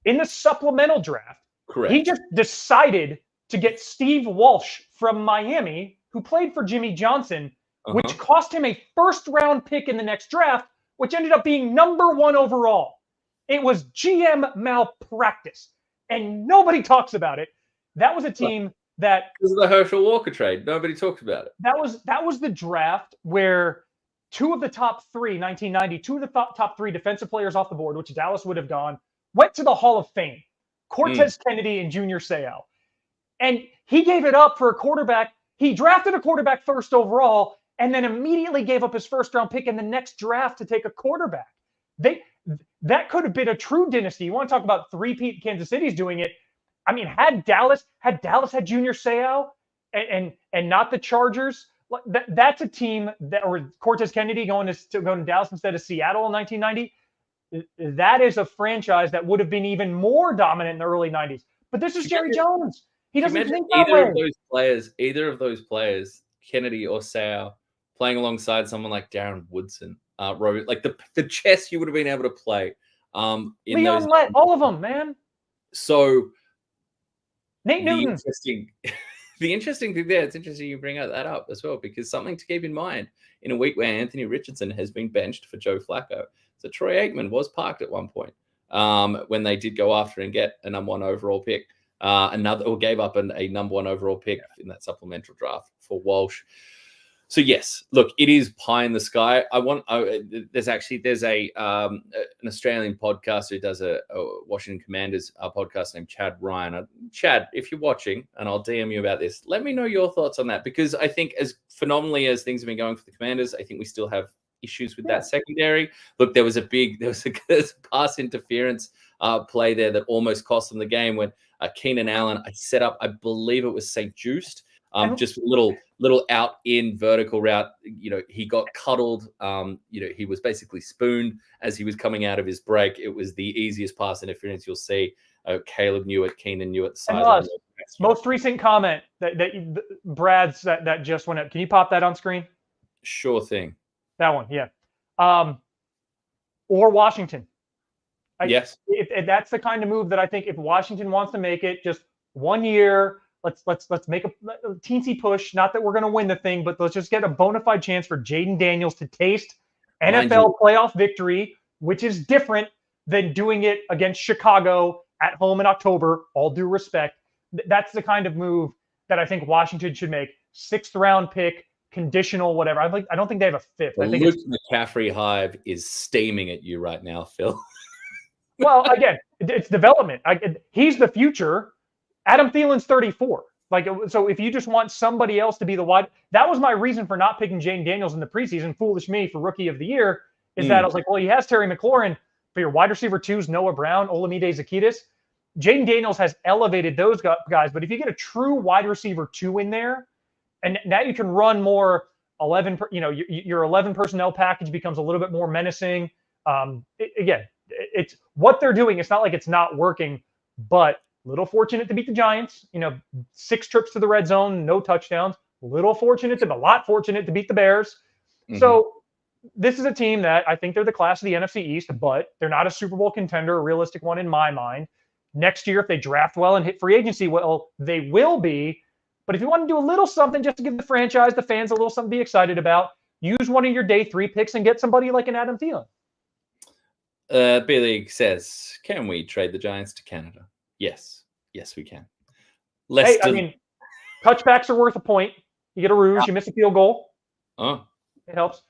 [SPEAKER 1] In the supplemental draft, he just decided to get Steve Walsh from Miami, who played for Jimmy Johnson, which cost him a first-round pick in the next draft, which ended up being number 1 overall. It was GM malpractice, and nobody talks about it. That was a team that...
[SPEAKER 2] This is the Herschel Walker trade. Nobody talks about it.
[SPEAKER 1] That was the draft where 2 of the top 3, 1990, 2 of the top 3 defensive players off the board, which Dallas would have gone, went to the Hall of Fame. Cortez Kennedy and Junior Seau. And he gave it up for a quarterback. He drafted a quarterback first overall, and then immediately gave up his first-round pick in the next draft to take a quarterback. That could have been a true dynasty. You want to talk about three-peat Kansas City's doing it. I mean, had Dallas had Junior Seau and not the Chargers, that's a team or Cortez Kennedy going to Dallas instead of Seattle in 1990. That is a franchise that would have been even more dominant in the early 90s. But this is Jerry Jones. He doesn't think that way.
[SPEAKER 2] Either of those players, Kennedy or Seau, playing alongside someone like Darren Woodson, like the chess you would have been able to play.
[SPEAKER 1] Leon Lett, all of them, man.
[SPEAKER 2] So
[SPEAKER 1] Nate Newton.
[SPEAKER 2] The interesting thing there, it's interesting you bring that up as well, because something to keep in mind in a week where Anthony Richardson has been benched for Joe Flacco. So Troy Aikman was parked at one point when they did go after and get a number 1 overall pick, gave up a number 1 overall pick in that supplemental draft for Walsh. So yes, look, it is pie in the sky. There's a an Australian podcaster who does a Washington Commanders podcast named Chad Ryan. Chad, if you're watching, and I'll DM you about this, let me know your thoughts on that, because I think as phenomenally as things have been going for the Commanders, I think we still have issues with that secondary. Look, there was a pass interference play there that almost cost them the game when Keenan Allen, I believe it was St. Juiced. Just a little out in vertical route. He got cuddled. He was basically spooned as he was coming out of his break. It was the easiest pass interference you'll see. Caleb knew it. Keenan knew it. The sideline.
[SPEAKER 1] Most recent comment that Brad's that just went up. Can you pop that on screen?
[SPEAKER 2] Sure thing.
[SPEAKER 1] That one, yeah. Or Washington.
[SPEAKER 2] Yes.
[SPEAKER 1] If that's the kind of move that I think if Washington wants to make it just 1 year. Let's make a teensy push. Not that we're going to win the thing, but let's just get a bona fide chance for Jaden Daniels to taste NFL playoff victory, which is different than doing it against Chicago at home in October. All due respect, that's the kind of move that I think Washington should make. 6th round pick, conditional, whatever. I don't think they have a 5th. I think
[SPEAKER 2] Luke McCaffrey hive is steaming at you right now, Phil.
[SPEAKER 1] Well, again, it's development. He's the future. Adam Thielen's 34. So if you just want somebody else to be the wide, that was my reason for not picking Jaden Daniels in the preseason. Foolish me for rookie of the year is that I was like, well, he has Terry McLaurin, but your wide receiver 2's Noah Brown, Olamide Zaccheaus. Jaden Daniels has elevated those guys, but if you get a true wide receiver 2 in there, and now you can run more 11, your 11 personnel package becomes a little bit more menacing. It's what they're doing. It's not like it's not working, but little fortunate to beat the Giants. 6 trips to the red zone, no touchdowns. A lot fortunate to beat the Bears. Mm-hmm. So this is a team that I think they're the class of the NFC East, but they're not a Super Bowl contender, a realistic one in my mind. Next year, if they draft well and hit free agency well, they will be. But if you want to do a little something just to give the franchise, the fans, a little something to be excited about, use one of your day 3 picks and get somebody like an Adam Thielen.
[SPEAKER 2] B-League says, can we trade the Giants to Canada? Yes, we can.
[SPEAKER 1] Touchbacks are worth a point. You get a rouge, you miss a field goal.
[SPEAKER 2] Oh,
[SPEAKER 1] it helps.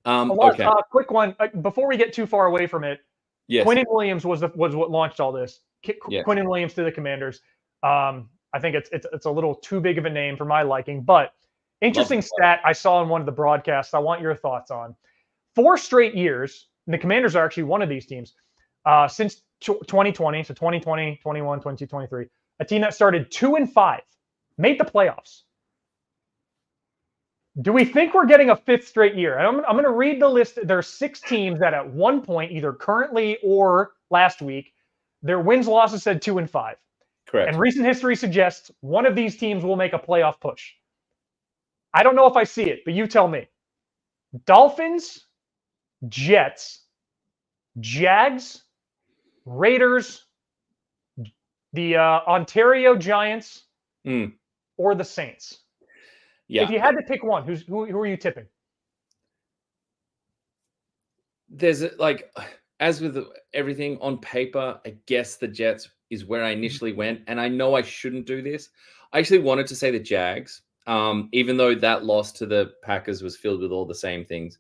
[SPEAKER 2] Okay.
[SPEAKER 1] Quick one before we get too far away from it.
[SPEAKER 2] Yes.
[SPEAKER 1] Quinnen Williams was what launched all this. Quinnen Williams to the Commanders. I think it's a little too big of a name for my liking, but interesting stat I saw in one of the broadcasts. I want your thoughts on 4 straight years. And the Commanders are actually one of these teams since 2020, so 2020, 21, 22, 23, a team that started 2-5, made the playoffs. Do we think we're getting a 5th straight year? And I'm going to read the list. There are 6 teams that at one point, either currently or last week, their wins-losses said 2-5.
[SPEAKER 2] Correct.
[SPEAKER 1] And recent history suggests one of these teams will make a playoff push. I don't know if I see it, but you tell me. Dolphins, Jets, Jags, Raiders, the Ontario Giants, or the Saints. Yeah. If you had to pick one, who are you tipping?
[SPEAKER 2] There's as with everything on paper, I guess the Jets is where I initially went, and I know I shouldn't do this. I actually wanted to say the Jags, even though that loss to the Packers was filled with all the same things.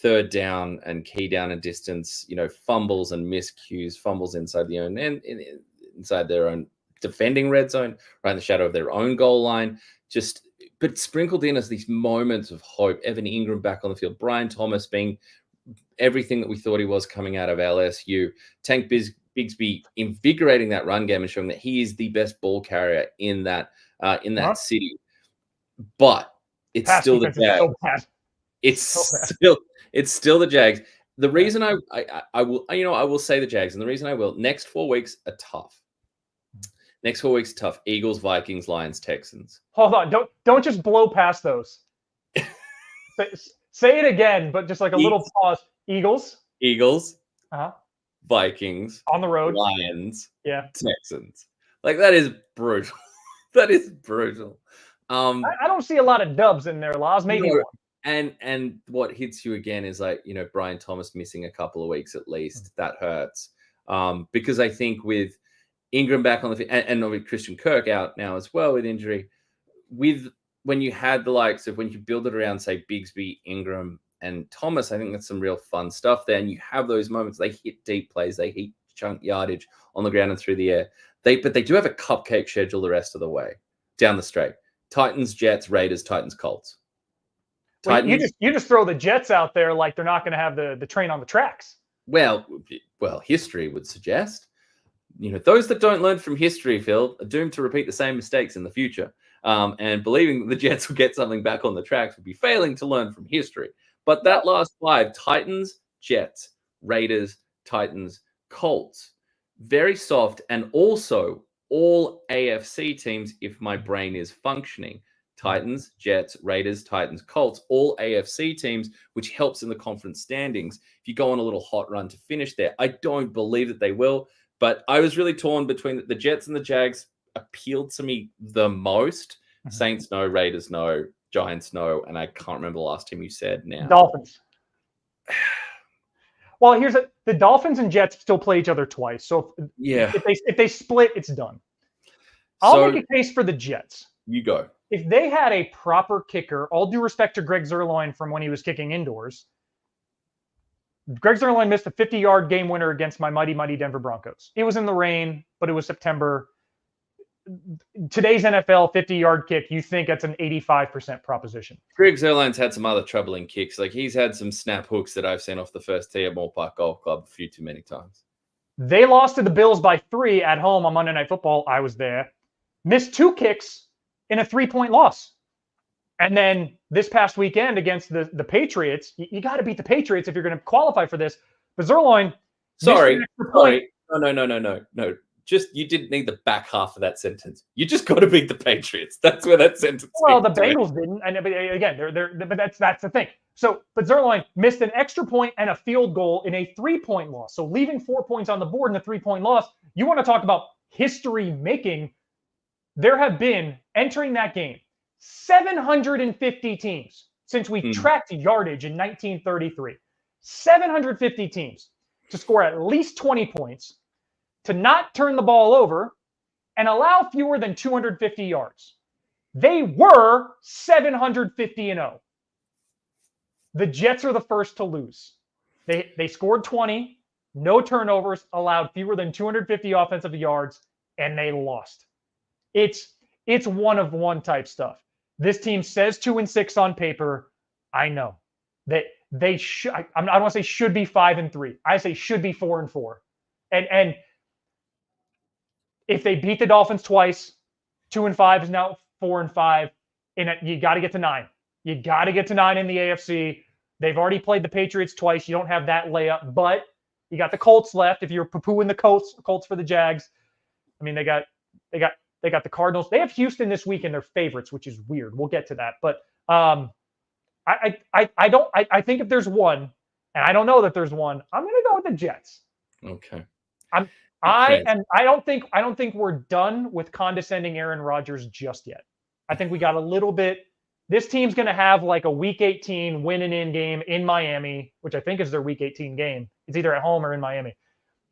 [SPEAKER 2] 3rd down and key down and distance, fumbles and miscues, fumbles inside the own and inside their own defending red zone, right in the shadow of their own goal line. But sprinkled in as these moments of hope. Evan Ingram back on the field, Brian Thomas being everything that we thought he was coming out of LSU, Tank Bigsby invigorating that run game and showing that he is the best ball carrier in that city. But it's still the Jags. It's still the Jags. The reason I will say the Jags, and the reason I will, next 4 weeks are tough. Eagles, Vikings, Lions, Texans.
[SPEAKER 1] Hold on. Don't just blow past those. Say it again, but just like a little pause. Eagles.
[SPEAKER 2] Uh-huh. Vikings.
[SPEAKER 1] On the road.
[SPEAKER 2] Lions.
[SPEAKER 1] Yeah.
[SPEAKER 2] Texans. That is brutal. That is brutal.
[SPEAKER 1] I don't see a lot of dubs in there, Laz. Maybe
[SPEAKER 2] No,
[SPEAKER 1] one.
[SPEAKER 2] and what hits you again is like, Brian Thomas missing a couple of weeks at least. That hurts. Because I think with Ingram back on the field and with Christian Kirk out now as well with injury, when you had the likes of when you build it around, say, Bigsby, Ingram, and Thomas, I think that's some real fun stuff there. And you have those moments, they hit deep plays, they hit chunk yardage on the ground and through the air. But they do have a cupcake schedule the rest of the way down the straight. Titans, Jets, Raiders, Titans, Colts.
[SPEAKER 1] Well, you just throw the Jets out there like they're not going to have the train on the tracks.
[SPEAKER 2] Well, history would suggest. Those that don't learn from history, Phil, are doomed to repeat the same mistakes in the future. And believing that the Jets will get something back on the tracks would be failing to learn from history. But that last 5, Titans, Jets, Raiders, Titans, Colts, very soft, and also all AFC teams, if my brain is functioning. Titans, Jets, Raiders, Titans, Colts, all AFC teams, which helps in the conference standings. If you go on a little hot run to finish there, I don't believe that they will, but I was really torn between the Jets and the Jags. Appealed to me the most. Saints no, Raiders no, Giants no, and I can't remember the last team you said now.
[SPEAKER 1] Dolphins. Well, the Dolphins and Jets still play each other twice. So if they split, it's done. I'll make a case for the Jets.
[SPEAKER 2] You go.
[SPEAKER 1] If they had a proper kicker, all due respect to Greg Zuerlein from when he was kicking indoors, Greg Zuerlein missed a 50-yard game winner against my mighty, mighty Denver Broncos. It was in the rain, but it was September. Today's NFL 50-yard kick, you think that's an 85% proposition.
[SPEAKER 2] Greg Zuerlein's had some other troubling kicks. Like he's had some snap hooks that I've seen off the first tee at Moorpark Golf Club a few too many times.
[SPEAKER 1] They lost to the Bills by 3 at home on Monday Night Football. I was there. Missed 2 kicks in a 3-point loss. And then this past weekend against the Patriots, you got to beat the Patriots if you're going to qualify for this. But Zuerlein,
[SPEAKER 2] sorry. No. Just you didn't need the back half of that sentence. You just got to beat the Patriots. That's where that sentence.
[SPEAKER 1] Well, the Bengals didn't, and again, but that's the thing. So, but Zuerlein missed an extra point and a field goal in a 3-point loss. So, leaving 4 points on the board in a 3-point loss. You want to talk about history making? There have been entering that game 750 teams since we tracked yardage in 1933. 750 teams to score at least 20 points, to not turn the ball over, and allow fewer than 250 yards. They were 750-0. The Jets are the first to lose. They scored 20, no turnovers, allowed fewer than 250 offensive yards, and they lost. It's one-of-one type stuff. This team says 2-6 on paper. I know that they should. I don't want to say should be 5-3. I say should be 4-4. And if they beat the Dolphins twice, 2-5 is now 4-5. And you got to get to 9. You got to get to 9 in the AFC. They've already played the Patriots twice. You don't have that layup, but you got the Colts left. If you're poo-pooing the Colts for the Jags, I mean, they got the Cardinals. They have Houston this week in their favorites, which is weird. We'll get to that, but I think if there's one, and I don't know that there's one, I'm going to go with the Jets.
[SPEAKER 2] Okay.
[SPEAKER 1] I don't think we're done with condescending Aaron Rodgers just yet. I think we got a little bit. This team's going to have like a Week 18 win-and-in game in Miami, which I think is their Week 18 game. It's either at home or in Miami,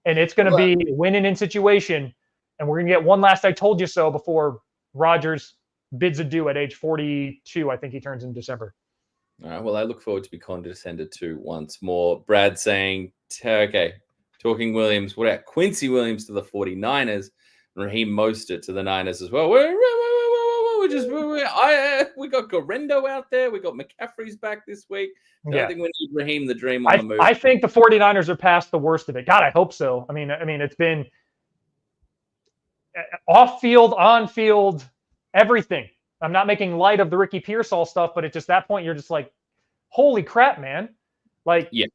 [SPEAKER 1] and it's going to be a win-and-in situation. And we're going to get one last I told you so before Rodgers bids adieu at age 42. I think he turns in December.
[SPEAKER 2] All right. Well, I look forward to be condescended to once more. Brad saying, okay, talking Williams. What about Quincy Williams to the 49ers? Raheem Mostert to the Niners as well. We got Gorendo out there. We got McCaffrey's back this week. I think we need Raheem the Dream on the move.
[SPEAKER 1] I think the 49ers are past the worst of it. God, I hope so. I mean, it's been off-field, on-field, everything. I'm not making light of the Ricky Pearsall stuff, but at just that point, you're just like, holy crap, man. Like, Ayuk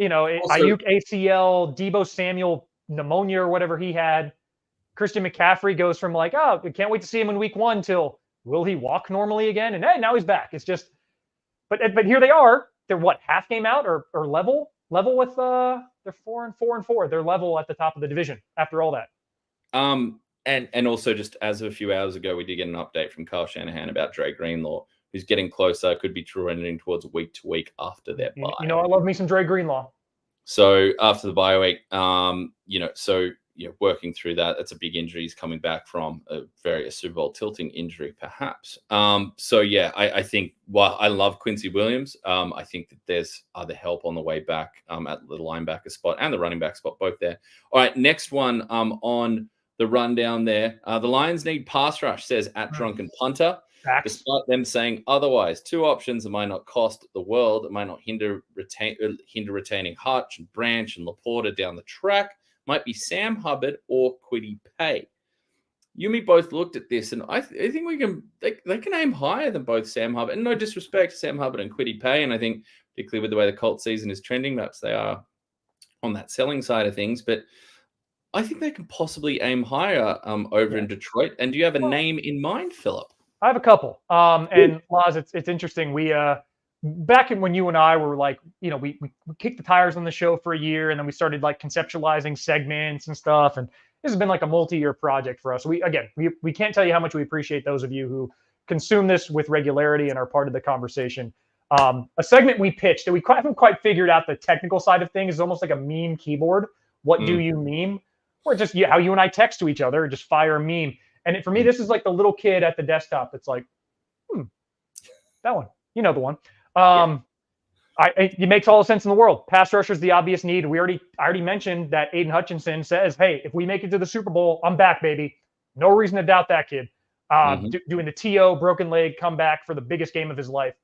[SPEAKER 1] ACL, Deebo Samuel pneumonia or whatever he had. Christian McCaffrey goes from like, oh, we can't wait to see him in week 1 till will he walk normally again? And hey, now he's back. It's just, but here they are. They're what, half game out or level with they're 4-4. They're level at the top of the division after all that.
[SPEAKER 2] And also, just as of a few hours ago, we did get an update from Kyle Shanahan about Dre Greenlaw, who's getting closer, could be trending towards week to week after their bye.
[SPEAKER 1] You know, I love me some Dre Greenlaw.
[SPEAKER 2] So after the bye week, working through that, that's a big injury. He's coming back from a Super Bowl tilting injury, perhaps. I think, well, I love Quincy Williams. I think that there's other help on the way back at the linebacker spot and the running back spot, both there. All right, next one on the rundown there. The Lions need pass rush, says at Drunken Punter.
[SPEAKER 1] Facts.
[SPEAKER 2] Despite them saying otherwise, two options that might not cost the world, that might not hinder retaining Hutch and Branch and Laporta down the track, might be Sam Hubbard or Kwity Paye. You and me both looked at this, and I think they can aim higher than both Sam Hubbard. And no disrespect to Sam Hubbard and Kwity Paye, and I think particularly with the way the Colts season is trending, perhaps they are on that selling side of things, but I think they can possibly aim higher over in Detroit. And do you have a name in mind, Philip?
[SPEAKER 1] I have a couple. And Laz, it's interesting. We back when you and I were like, we kicked the tires on the show for a year, and then we started like conceptualizing segments and stuff. And this has been like a multi-year project for us. We can't tell you how much we appreciate those of you who consume this with regularity and are part of the conversation. A segment we pitched that we haven't quite figured out the technical side of things is almost like a meme keyboard. What do you meme? Or just how you and I text to each other, just fire a meme. And for me, this is like the little kid at the desktop that's like, that one. You know the one. It makes all the sense in the world. Pass rusher is the obvious need. I already mentioned that Aiden Hutchinson says, hey, if we make it to the Super Bowl, I'm back, baby. No reason to doubt that kid. Doing the TO, broken leg, comeback for the biggest game of his life.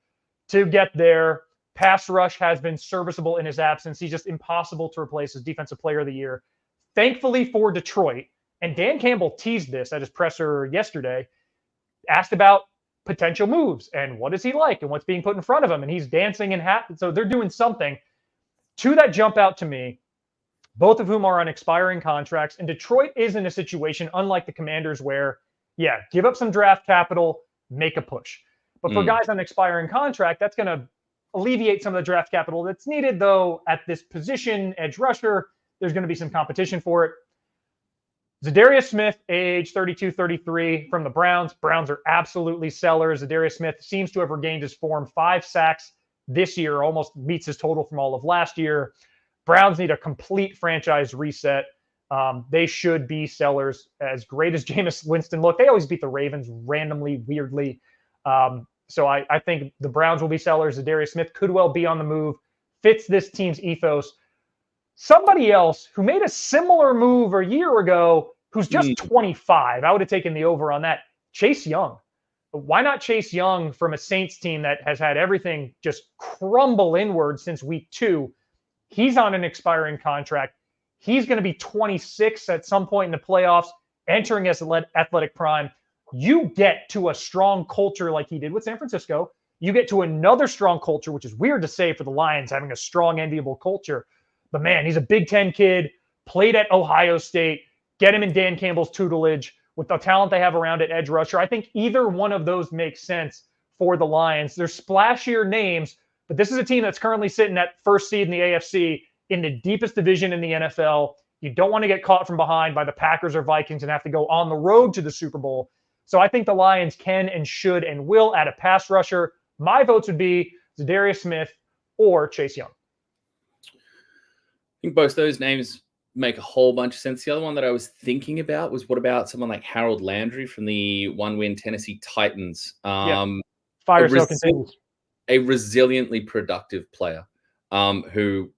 [SPEAKER 1] To get there, pass rush has been serviceable in his absence. He's just impossible to replace as Defensive Player of the Year. Thankfully for Detroit, and Dan Campbell teased this at his presser yesterday, asked about potential moves and what is he like and what's being put in front of him. And he's dancing and happy. So they're doing something. Two that jump out to me, both of whom are on expiring contracts. And Detroit is in a situation, unlike the Commanders, where, give up some draft capital, make a push. But for guys on expiring contract, that's going to alleviate some of the draft capital that's needed, though at this position, edge rusher, there's going to be some competition for it. Zadarius Smith, age 32, 33, from the Browns. Browns are absolutely sellers. Zadarius Smith seems to have regained his form. 5 sacks this year, almost meets his total from all of last year. Browns need a complete franchise reset. They should be sellers. As great as Jameis Winston looked, they always beat the Ravens randomly, weirdly. So I think the Browns will be sellers. Zadarius Smith could well be on the move. Fits this team's ethos. Somebody else who made a similar move a year ago, who's just 25. I would have taken the over on that. Chase Young. Why not Chase Young from a Saints team that has had everything just crumble inward since week 2? He's on an expiring contract. He's going to be 26 at some point in the playoffs, entering his athletic prime. You get to a strong culture like he did with San Francisco. You get to another strong culture, which is weird to say for the Lions, having a strong, enviable culture. But man, he's a Big Ten kid, played at Ohio State. Get him in Dan Campbell's tutelage with the talent they have around at edge rusher. I think either one of those makes sense for the Lions. They're splashier names, but this is a team that's currently sitting at first seed in the AFC in the deepest division in the NFL. You don't want to get caught from behind by the Packers or Vikings and have to go on the road to the Super Bowl. So I think the Lions can and should and will add a pass rusher. My votes would be Zadarius Smith or Chase Young.
[SPEAKER 2] I think both those names make a whole bunch of sense. The other one that I was thinking about was, what about someone like Harold Landry from the 1-win Tennessee Titans?
[SPEAKER 1] Fire sale continues.
[SPEAKER 2] A resiliently productive player who,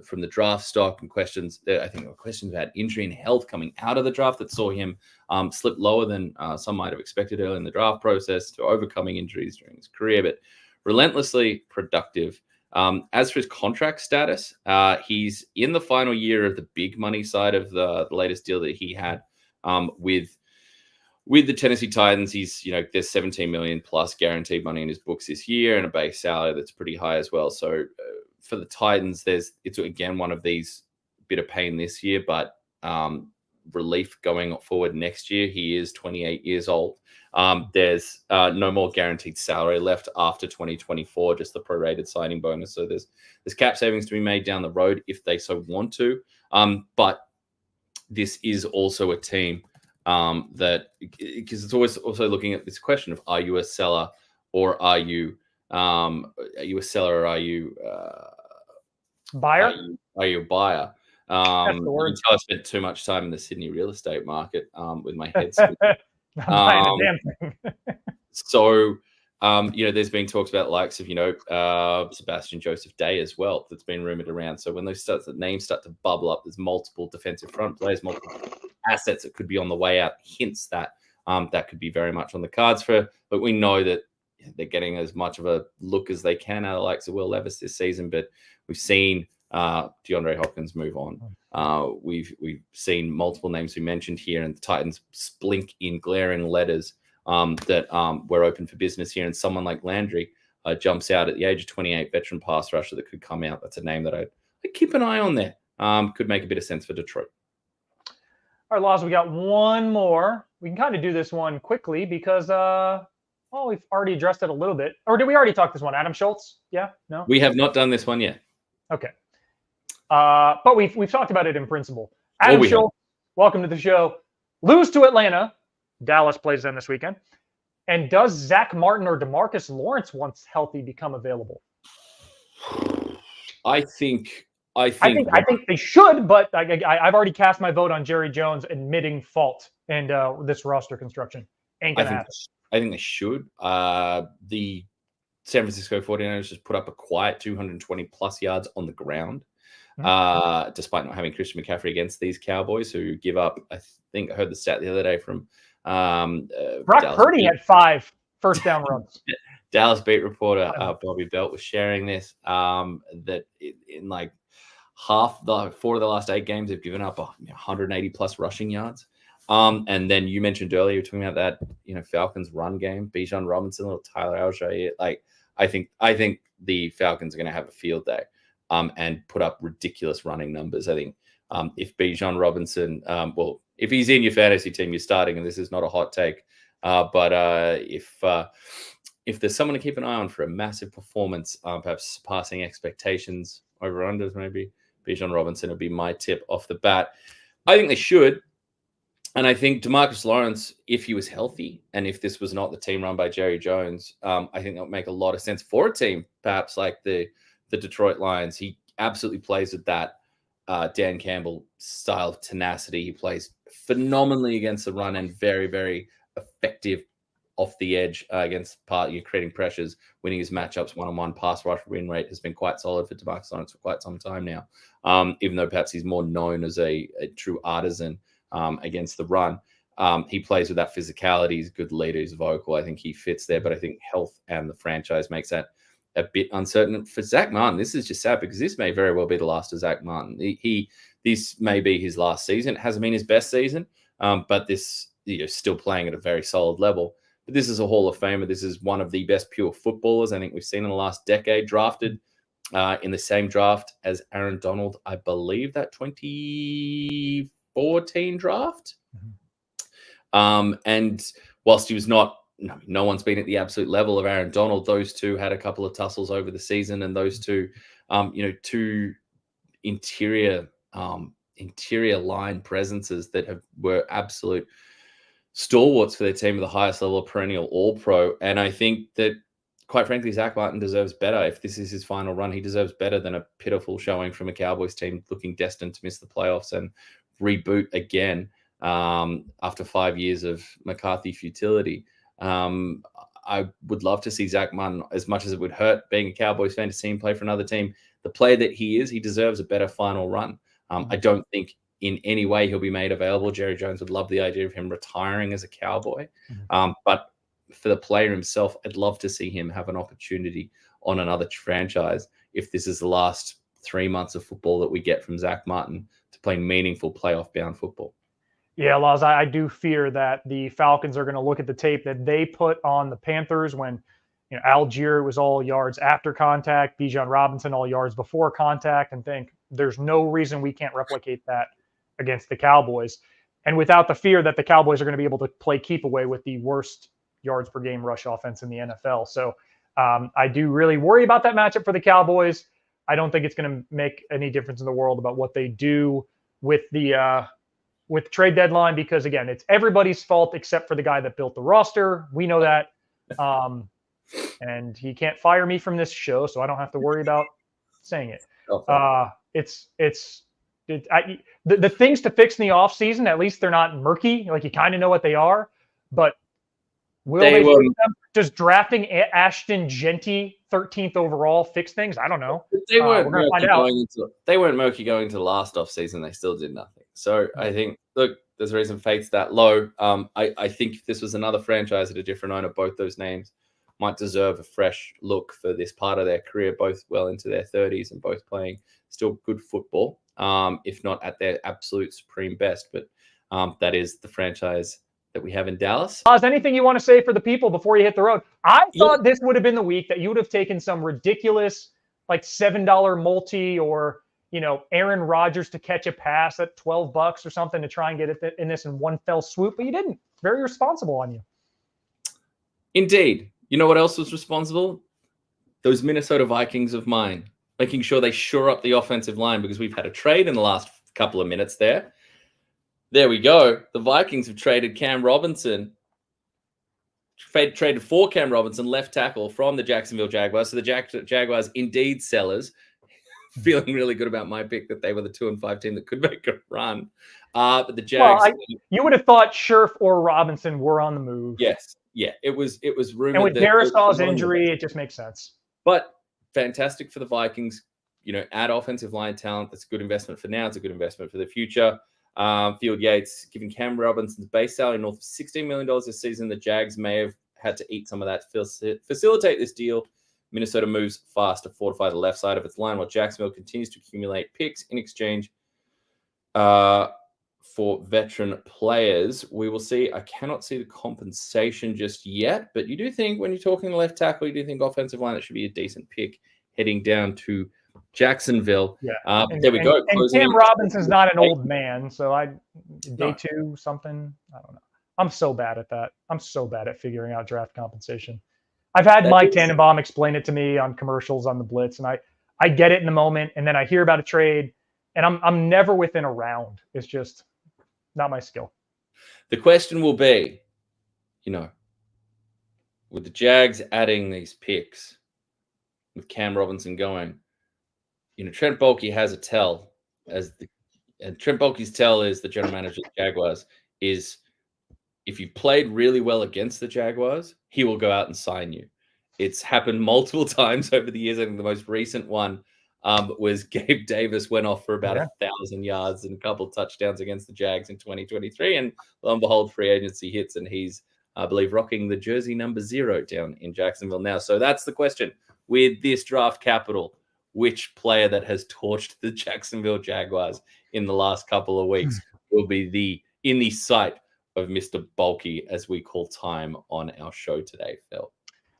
[SPEAKER 2] from the draft stock and questions, I think there were questions about injury and health coming out of the draft that saw him slip lower than some might have expected early in the draft process, to overcoming injuries during his career, but relentlessly productive. As for his contract status, he's in the final year of the big money side of the latest deal that he had with the Tennessee Titans. He's, there's $17 million plus guaranteed money in his books this year and a base salary that's pretty high as well. So for the Titans, it's again one of these bit of pain this year, but relief going forward next year. He is 28 years old. There's no more guaranteed salary left after 2024, just the prorated signing bonus. So there's cap savings to be made down the road if they so want to. But this is also a team that because it's always also looking at this question of are you a seller or are you a seller or are you
[SPEAKER 1] buyer?
[SPEAKER 2] Are you a buyer?
[SPEAKER 1] That's the word.
[SPEAKER 2] Until I spent too much time in the Sydney real estate market with my head spinning.
[SPEAKER 1] Not buying a damn thing.
[SPEAKER 2] So, there's been talks about the likes of, Sebastian Joseph Day as well. That's been rumored around. So when the names start to bubble up, there's multiple defensive front players, multiple assets that could be on the way out. Hints that that could be very much on the cards but we know that they're getting as much of a look as they can out of the likes of Will Levis this season. But we've seen DeAndre Hopkins move on. We've seen multiple names we mentioned here, and the Titans blink in glaring letters that we're open for business here. And someone like Landry jumps out at the age of 28, veteran pass rusher that could come out. That's a name that I'd keep an eye on there. Could make a bit of sense for Detroit.
[SPEAKER 1] All right, Laws, we got one more. We can kind of do this one quickly because, we've already addressed it a little bit. Or did we already talk this one? Adam Schultz? Yeah? No?
[SPEAKER 2] We have not done this one yet.
[SPEAKER 1] Okay. But we've talked about it in principle. Adam Schultz, welcome to the show. Lose to Atlanta. Dallas plays them this weekend. And does Zach Martin or DeMarcus Lawrence, once healthy, become available?
[SPEAKER 2] I think
[SPEAKER 1] they should, but I've already cast my vote on Jerry Jones admitting fault in this roster construction. Ain't gonna happen.
[SPEAKER 2] I think they should. The San Francisco 49ers just put up a quiet 220-plus yards on the ground, despite not having Christian McCaffrey against these Cowboys, who give up, I think I heard the stat the other day from
[SPEAKER 1] Brock Purdy had 5 first down runs.
[SPEAKER 2] Dallas beat reporter Bobby Belt was sharing this, that in like 4 of the last 8 games, they've given up 180-plus rushing yards. And then you mentioned earlier, you're talking about that, Falcons run game, Bijan Robinson, little Tyler Algier. Like, I think the Falcons are going to have a field day, and put up ridiculous running numbers. I think, if Bijan Robinson, if he's in your fantasy team, you're starting, and this is not a hot take, but if there's someone to keep an eye on for a massive performance, perhaps surpassing expectations, over-unders maybe, Bijan Robinson would be my tip off the bat. I think they should. And I think DeMarcus Lawrence, if he was healthy and if this was not the team run by Jerry Jones, I think that would make a lot of sense for a team, perhaps like the Detroit Lions. He absolutely plays with that Dan Campbell style of tenacity. He plays phenomenally against the run and very, very effective off the edge against creating pressures, winning his matchups one-on-one. Pass rush win rate has been quite solid for DeMarcus Lawrence for quite some time now, even though perhaps he's more known as a true artisan against the run. He plays with that physicality. He's a good leader. He's vocal. I think he fits there, but I think health and the franchise makes that a bit uncertain. For Zach Martin, this is just sad because this may very well be the last of Zach Martin. This may be his last season. It hasn't been his best season, but this still playing at a very solid level. But this is a Hall of Famer. This is one of the best pure footballers I think we've seen in the last decade, drafted in the same draft as Aaron Donald, I believe that 2014 draft. And whilst he was not, no one's been at the absolute level of Aaron Donald, those two had a couple of tussles over the season, and those two, two interior line presences that were absolute stalwarts for their team at the highest level of perennial All-Pro. And I think that, quite frankly, Zach Martin deserves better. If this is his final run, he deserves better than a pitiful showing from a Cowboys team looking destined to miss the playoffs and reboot again after 5 years of McCarthy futility. I would love to see Zach Martin, as much as it would hurt being a Cowboys fan to see him play for another team. The player that he is, he deserves a better final run. I don't think in any way he'll be made available. Jerry Jones would love the idea of him retiring as a Cowboy. But for the player himself, I'd love to see him have an opportunity on another franchise if this is the last 3 months of football that we get from Zach Martin to play meaningful playoff-bound football.
[SPEAKER 1] Yeah, Laz, I do fear that the Falcons are going to look at the tape that they put on the Panthers when Algier was all yards after contact, Bijan Robinson all yards before contact, and think there's no reason we can't replicate that against the Cowboys. And without the fear that the Cowboys are going to be able to play keep away with the worst yards per game rush offense in the NFL. So I do really worry about that matchup for the Cowboys. I don't think it's going to make any difference in the world about what they do with the with trade deadline because, again, it's everybody's fault except for the guy that built the roster. We know that. And he can't fire me from this show, so I don't have to worry about saying it. The things to fix in the offseason, at least they're not murky. Like, you kind of know what they are, but will they fix them? Does drafting Ashton Genty 13th overall fix things? I don't know.
[SPEAKER 3] They weren't
[SPEAKER 1] we're gonna find out.
[SPEAKER 3] They weren't murky going to the last offseason. They still did nothing. So I think, look, there's a reason Fate's that low. I think if this was another franchise at a different owner, both those names might deserve a fresh look for this part of their career, both well into their 30s and both playing still good football, if not at their absolute supreme best. But that is the franchise that we have in Dallas.
[SPEAKER 1] Oz, anything you want to say for the people before you hit the road? I thought this would have been the week that you would have taken some ridiculous, like $7 multi or, Aaron Rodgers to catch a pass at $12 or something to try and get it in this in one fell swoop, but you didn't. Very responsible on you.
[SPEAKER 3] Indeed. You know what else was responsible? Those Minnesota Vikings of mine, making sure they shore up the offensive line because we've had a trade in the last couple of minutes there. There we go. The Vikings have traded Cam Robinson, traded for Cam Robinson, left tackle from the Jacksonville Jaguars. So the Jaguars, indeed sellers, feeling really good about my pick that they were the 2-5 team that could make a run. But the Jags...
[SPEAKER 1] Well, you would have thought Scherf or Robinson were on the move.
[SPEAKER 3] Yes. Yeah, it was rumored.
[SPEAKER 1] And with Darrisaw's injury, it just makes sense.
[SPEAKER 3] But fantastic for the Vikings. Add offensive line talent. That's a good investment for now. It's a good investment for the future. Field Yates giving Cam Robinson's base salary north of $16 million this season. The Jags may have had to eat some of that to facilitate this deal. Minnesota moves fast to fortify the left side of its line while Jacksonville continues to accumulate picks in exchange for veteran players. We will see. I cannot see the compensation just yet, but you do think when you're talking left tackle, you do think offensive line, it should be a decent pick heading down to Jacksonville.
[SPEAKER 1] Yeah.
[SPEAKER 3] There we go.
[SPEAKER 1] And Cam Robinson's not an old man, so day two something. I don't know. I'm so bad at that. I'm so bad at figuring out draft compensation. I've had Mike Tannenbaum explain it to me on commercials on the Blitz, and I get it in the moment, and then I hear about a trade, and I'm never within a round. It's just not my skill.
[SPEAKER 3] The question will be, with the Jags adding these picks, with Cam Robinson going, Trent Baalke has a tell and Trent Baalke's tell is the general manager of the Jaguars is if you played really well against the Jaguars, he will go out and sign you. It's happened multiple times over the years. I think the most recent one was Gabe Davis went off for about 1,000 yards and a couple of touchdowns against the Jags in 2023. And lo and behold, free agency hits, and he's, I believe, rocking the jersey number 0 down in Jacksonville now. So that's the question. With this draft capital, which player that has torched the Jacksonville Jaguars in the last couple of weeks will be in the sight of Mr. Baalke, as we call time on our show today, Phil?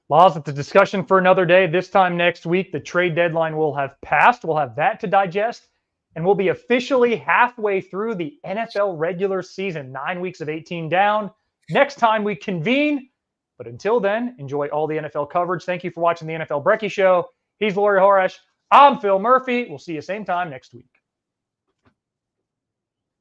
[SPEAKER 1] Laws, it's a discussion for another day. This time next week, the trade deadline will have passed. We'll have that to digest, and we'll be officially halfway through the NFL regular season, 9 weeks of 18 down. Next time we convene. But until then, enjoy all the NFL coverage. Thank you for watching the NFL Brekkie Show. He's Laurie Horesh. I'm Phil Murphy. We'll see you same time next week.